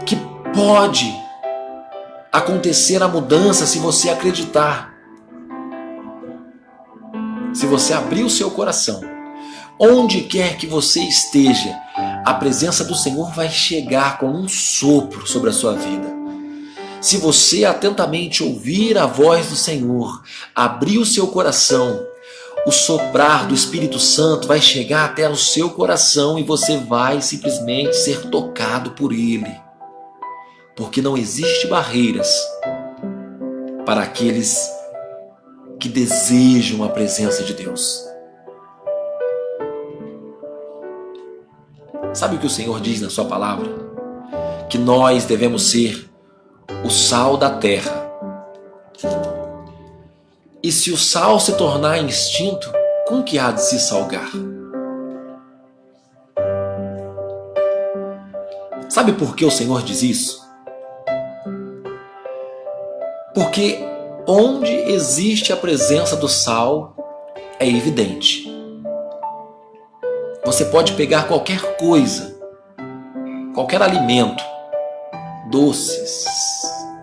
S1: que pode acontecer a mudança se você acreditar. se você abrir o seu coração, onde quer que você esteja, a presença do Senhor vai chegar com um sopro sobre a sua vida. Se você atentamente ouvir a voz do Senhor, abrir o seu coração, o soprar do Espírito Santo vai chegar até o seu coração e você vai simplesmente ser tocado por Ele. Porque não existe barreiras para aqueles que desejam a presença de Deus. Sabe o que o Senhor diz na sua palavra? Que nós devemos ser o sal da terra. E se o sal se tornar extinto, com que há de se salgar? Sabe por que o Senhor diz isso? Porque onde existe a presença do sal, é evidente. Você pode pegar qualquer coisa, qualquer alimento, doces,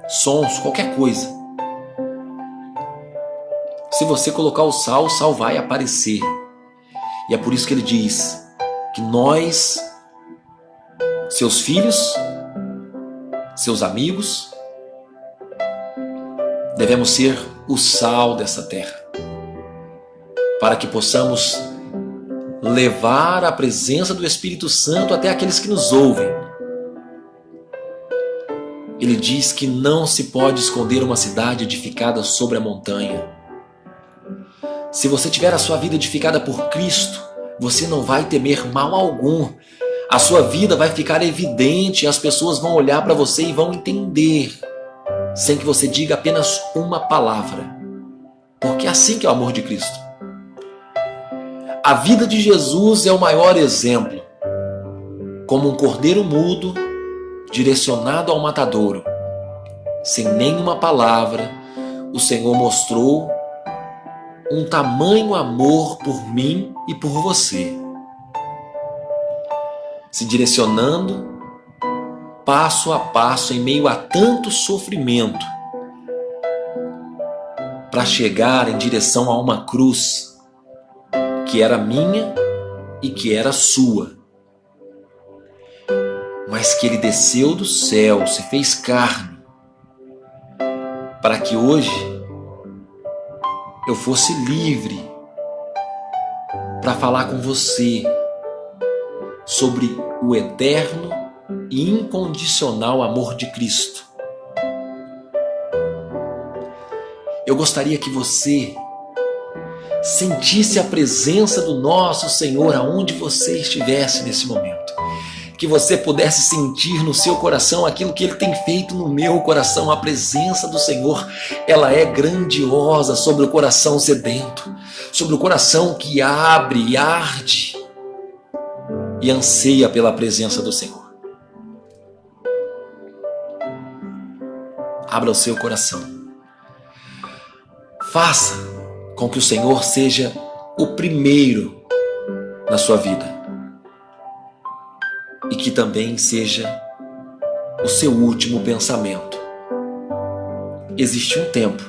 S1: sons, qualquer coisa. Se você colocar o sal vai aparecer. E é por isso que ele diz que nós, seus filhos, seus amigos, devemos ser o sal dessa terra, para que possamos levar a presença do Espírito Santo até aqueles que nos ouvem. Ele diz que não se pode esconder uma cidade edificada sobre a montanha. Se você tiver a sua vida edificada por Cristo, você não vai temer mal algum. A sua vida vai ficar evidente, as pessoas vão olhar para você e vão entender, sem que você diga apenas uma palavra. Porque é assim que é o amor de Cristo. A vida de Jesus é o maior exemplo. Como um cordeiro mudo, direcionado ao matadouro, sem nenhuma palavra, o Senhor mostrou um tamanho amor por mim e por você. Se direcionando passo a passo em meio a tanto sofrimento, para chegar em direção a uma cruz que era minha e que era sua, mas que Ele desceu do céu, se fez carne, para que hoje eu fosse livre para falar com você sobre o eterno e incondicional amor de Cristo. Eu gostaria que você sentisse a presença do nosso Senhor aonde você estivesse nesse momento. Que você pudesse sentir no seu coração aquilo que Ele tem feito no meu coração. A presença do Senhor, ela é grandiosa sobre o coração sedento, sobre o coração que abre e arde e anseia pela presença do Senhor. Abra o seu coração. Faça com que o Senhor seja o primeiro na sua vida. E que também seja o seu último pensamento. Existe um tempo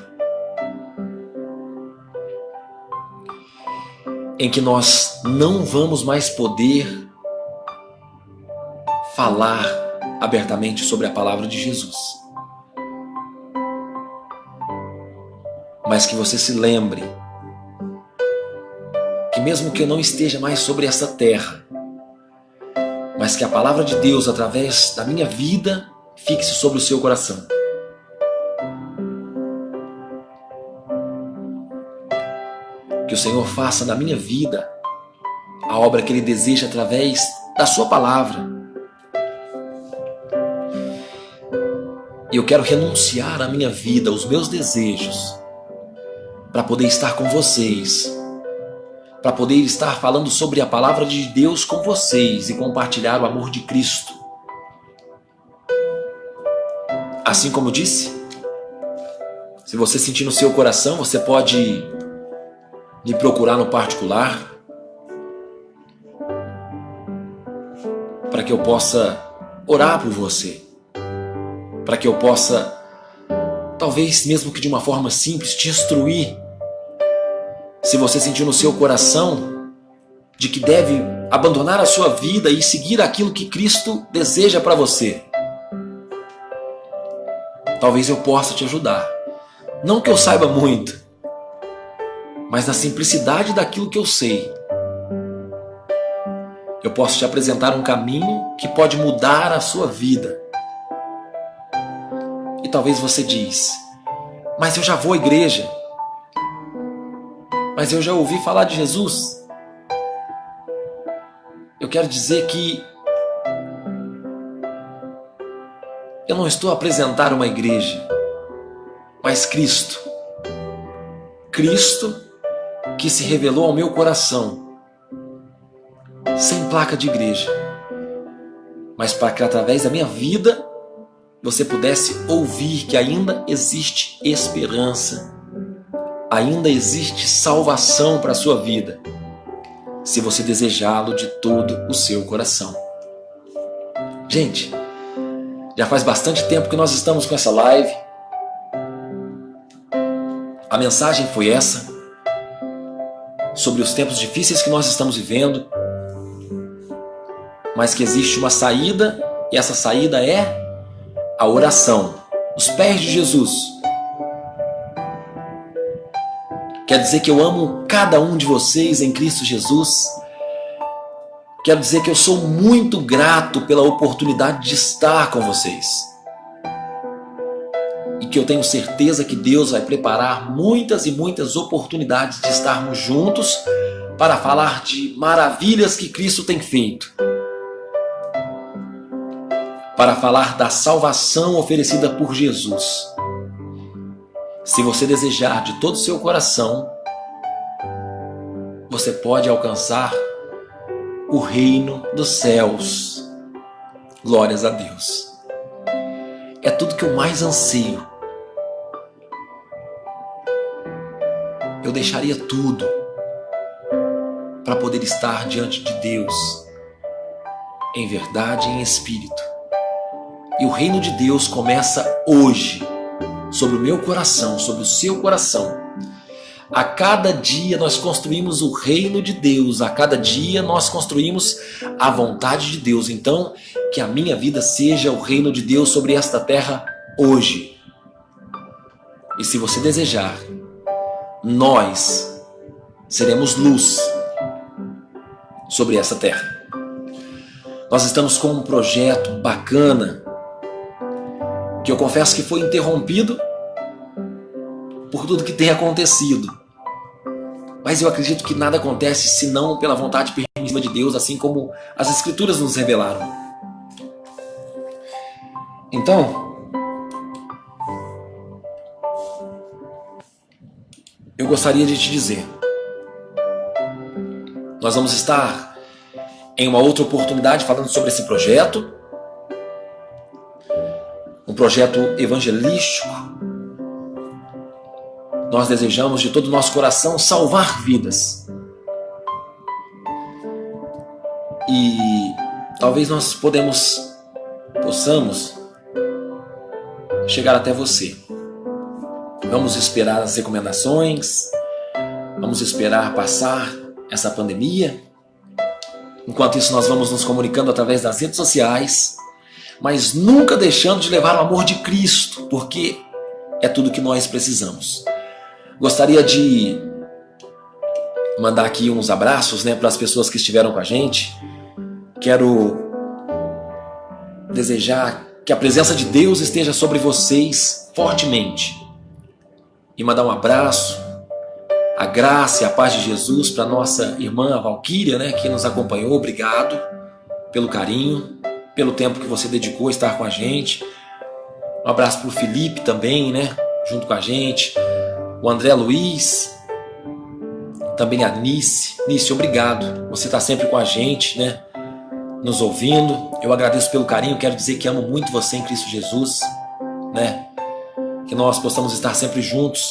S1: em que nós não vamos mais poder falar abertamente sobre a palavra de Jesus. Mas que você se lembre que mesmo que eu não esteja mais sobre essa terra, mas que a palavra de Deus, através da minha vida, fixe sobre o seu coração. Que o Senhor faça na minha vida a obra que Ele deseja através da sua palavra. E eu quero renunciar à minha vida, aos meus desejos, para poder estar com vocês, para poder estar falando sobre a palavra de Deus com vocês e compartilhar o amor de Cristo. Assim como eu disse, se você sentir no seu coração, você pode me procurar no particular, para que eu possa orar por você, para que eu possa, talvez mesmo que de uma forma simples, te instruir Se você sentiu no seu coração de que deve abandonar a sua vida e seguir aquilo que Cristo deseja para você, talvez eu possa te ajudar. Não que eu saiba muito, mas na simplicidade daquilo que eu sei, eu posso te apresentar um caminho que pode mudar a sua vida. E talvez você diz: mas eu já vou à igreja, mas eu já ouvi falar de Jesus. Eu quero dizer que eu não estou a apresentar uma igreja, mas Cristo. Cristo que se revelou ao meu coração, sem placa de igreja, mas para que através da minha vida você pudesse ouvir que ainda existe esperança, ainda existe salvação para a sua vida, se você desejá-lo de todo o seu coração. Gente, já faz bastante tempo que nós estamos com essa live. A mensagem foi essa, sobre os tempos difíceis que nós estamos vivendo, mas que existe uma saída, e essa saída é a oração, os pés de Jesus. Quer dizer que eu amo cada um de vocês em Cristo Jesus. Quero dizer que eu sou muito grato pela oportunidade de estar com vocês. E que eu tenho certeza que Deus vai preparar muitas e muitas oportunidades de estarmos juntos para falar de maravilhas que Cristo tem feito. Para falar da salvação oferecida por Jesus. Se você desejar de todo o seu coração, você pode alcançar o reino dos céus. Glórias a Deus. É tudo que eu mais anseio. Eu deixaria tudo para poder estar diante de Deus, em verdade e em espírito. E o reino de Deus começa hoje, sobre o meu coração, sobre o seu coração. A cada dia nós construímos o reino de Deus, a cada dia nós construímos a vontade de Deus. Então, que a minha vida seja o reino de Deus sobre esta terra hoje. E se você desejar, nós seremos luz sobre essa terra. Nós estamos com um projeto bacana, que eu confesso que foi interrompido por tudo que tem acontecido. Mas eu acredito que nada acontece senão pela vontade permissiva de Deus, assim como as Escrituras nos revelaram. Então, eu gostaria de te dizer, nós vamos estar em uma outra oportunidade falando sobre esse projeto, um projeto evangelístico. Nós desejamos de todo o nosso coração salvar vidas. E talvez nós possamos chegar até você. Vamos esperar as recomendações, vamos esperar passar essa pandemia. Enquanto isso, nós vamos nos comunicando através das redes sociais, mas nunca deixando de levar o amor de Cristo, porque é tudo que nós precisamos. Gostaria de mandar aqui uns abraços, para as pessoas que estiveram com a gente. Quero desejar que a presença de Deus esteja sobre vocês fortemente. E mandar um abraço, a graça e a paz de Jesus para nossa irmã Valquíria, que nos acompanhou. Obrigado pelo carinho, pelo tempo que você dedicou a estar com a gente. Um abraço para o Felipe também, junto com a gente. O André Luiz, também a Nice. Nice, obrigado. Você está sempre com a gente, nos ouvindo. Eu agradeço pelo carinho, quero dizer que amo muito você em Cristo Jesus, que nós possamos estar sempre juntos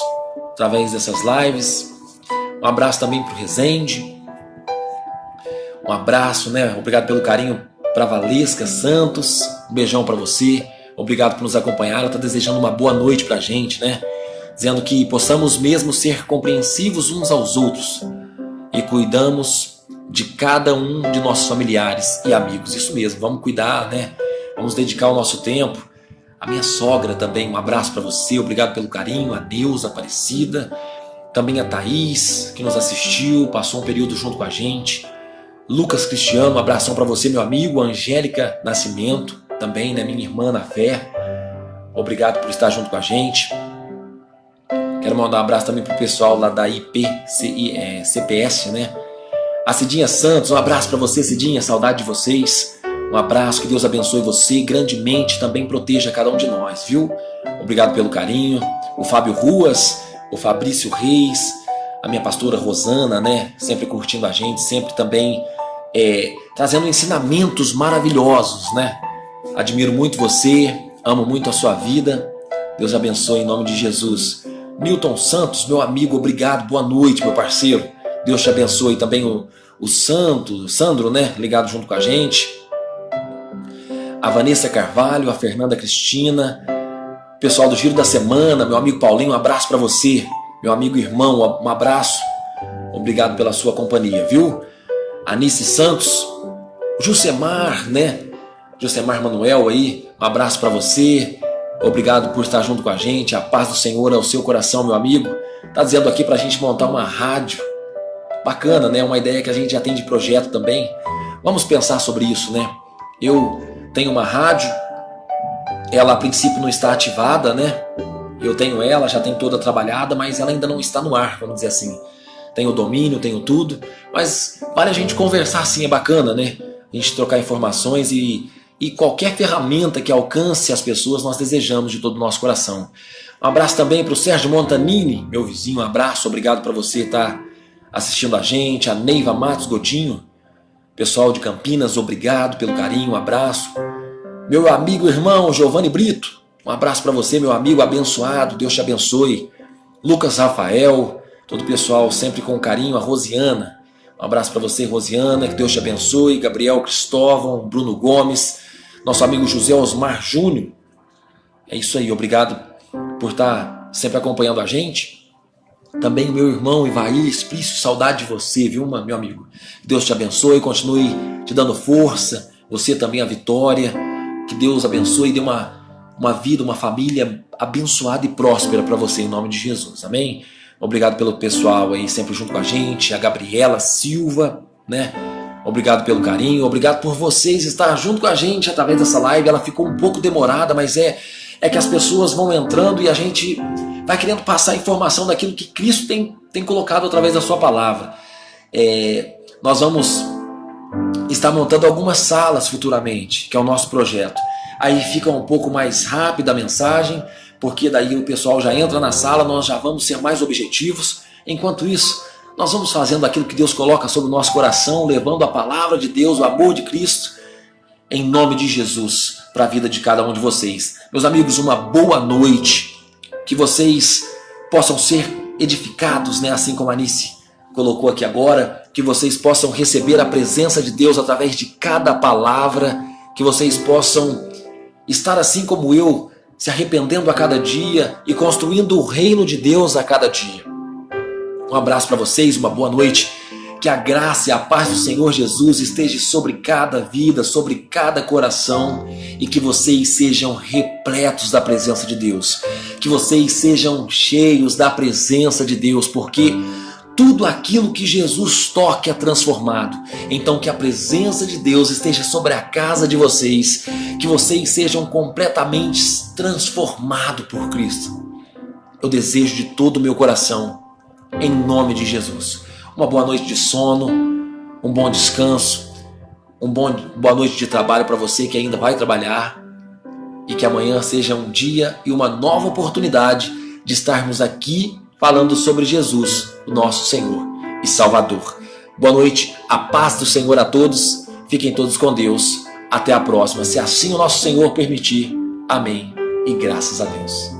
S1: através dessas lives. Um abraço também para o Rezende. Um abraço, obrigado pelo carinho para Valesca Santos. Um beijão para você. Obrigado por nos acompanhar. Ela está desejando uma boa noite para a gente, dizendo que possamos mesmo ser compreensivos uns aos outros e cuidamos de cada um de nossos familiares e amigos. Isso mesmo, vamos cuidar, né? Vamos dedicar o nosso tempo. A minha sogra também, um abraço para você, obrigado pelo carinho, a Neuza Aparecida, também a Thaís, que nos assistiu, passou um período junto com a gente. Lucas Cristiano, um abração para você, meu amigo. A Angélica Nascimento, também, né, minha irmã na fé, obrigado por estar junto com a gente. Quero mandar um abraço também pro pessoal lá da CPS, né? A Cidinha Santos, um abraço para você, Cidinha, saudade de vocês. Um abraço, que Deus abençoe você grandemente, também proteja cada um de nós, viu? Obrigado pelo carinho. O Fábio Ruas, o Fabrício Reis, a minha pastora Rosana, né? Sempre curtindo a gente, sempre também trazendo ensinamentos maravilhosos, né? Admiro muito você, amo muito a sua vida. Deus abençoe em nome de Jesus. Newton Santos, meu amigo, obrigado, boa noite, meu parceiro. Deus te abençoe. Também o Sandro, né? Ligado junto com a gente. A Vanessa Carvalho, a Fernanda Cristina, pessoal do Giro da Semana, meu amigo Paulinho, um abraço para você, meu amigo e irmão, um abraço, obrigado pela sua companhia, viu? Anice Santos, Jusemar, né? Jusemar Manuel aí, um abraço para você, obrigado por estar junto com a gente, a paz do Senhor ao seu coração, meu amigo. Tá dizendo aqui pra gente montar uma rádio, bacana, né? Uma ideia que a gente já tem de projeto também. Vamos pensar sobre isso, né? Eu tenho uma rádio, ela a princípio não está ativada, né? Eu tenho ela, já tem toda trabalhada, mas ela ainda não está no ar, vamos dizer assim. Tenho o domínio, tenho tudo, mas vale a gente conversar assim, é bacana, né? A gente trocar informações e qualquer ferramenta que alcance as pessoas nós desejamos de todo o nosso coração. Um abraço também para o Sérgio Montanini, meu vizinho, um abraço, obrigado para você estar assistindo a gente, a Neiva Matos Godinho, pessoal de Campinas, obrigado pelo carinho, um abraço. Meu amigo e irmão Giovanni Brito, um abraço para você, meu amigo abençoado, Deus te abençoe. Lucas Rafael, todo o pessoal sempre com carinho, a Rosiana, um abraço para você, Rosiana, que Deus te abençoe. Gabriel Cristóvão, Bruno Gomes, nosso amigo José Osmar Júnior. É isso aí, obrigado por estar sempre acompanhando a gente. Também meu irmão Ivaí Explício, saudade de você, viu, meu amigo? Deus te abençoe, continue te dando força, você também a vitória. Que Deus abençoe e dê uma vida, uma família abençoada e próspera para você, em nome de Jesus, amém? Obrigado pelo pessoal aí sempre junto com a gente, a Gabriela Silva, né? Obrigado pelo carinho, obrigado por vocês estar junto com a gente através dessa live. Ela ficou um pouco demorada, mas é que as pessoas vão entrando e a gente vai querendo passar informação daquilo que Cristo tem colocado através da sua palavra. Nós vamos estar montando algumas salas futuramente, que é o nosso projeto. Aí fica um pouco mais rápida a mensagem, porque daí o pessoal já entra na sala, nós já vamos ser mais objetivos. Enquanto isso, nós vamos fazendo aquilo que Deus coloca sobre o nosso coração, levando a palavra de Deus, o amor de Cristo, em nome de Jesus, para a vida de cada um de vocês. Meus amigos, uma boa noite, que vocês possam ser edificados, né? Assim como a Anice colocou aqui agora, que vocês possam receber a presença de Deus através de cada palavra, que vocês possam estar assim como eu, se arrependendo a cada dia e construindo o reino de Deus a cada dia. Um abraço para vocês, uma boa noite, que a graça e a paz do Senhor Jesus esteja sobre cada vida, sobre cada coração, e que vocês sejam repletos da presença de Deus, que vocês sejam cheios da presença de Deus, porque tudo aquilo que Jesus toca é transformado. Então que a presença de Deus esteja sobre a casa de vocês, que vocês sejam completamente transformados por Cristo. Eu desejo de todo o meu coração, em nome de Jesus. Uma boa noite de sono, um bom descanso, boa noite de trabalho para você que ainda vai trabalhar, e que amanhã seja um dia e uma nova oportunidade de estarmos aqui falando sobre Jesus, o nosso Senhor e Salvador. Boa noite, a paz do Senhor a todos, fiquem todos com Deus, até a próxima, se assim o nosso Senhor permitir, amém, e graças a Deus.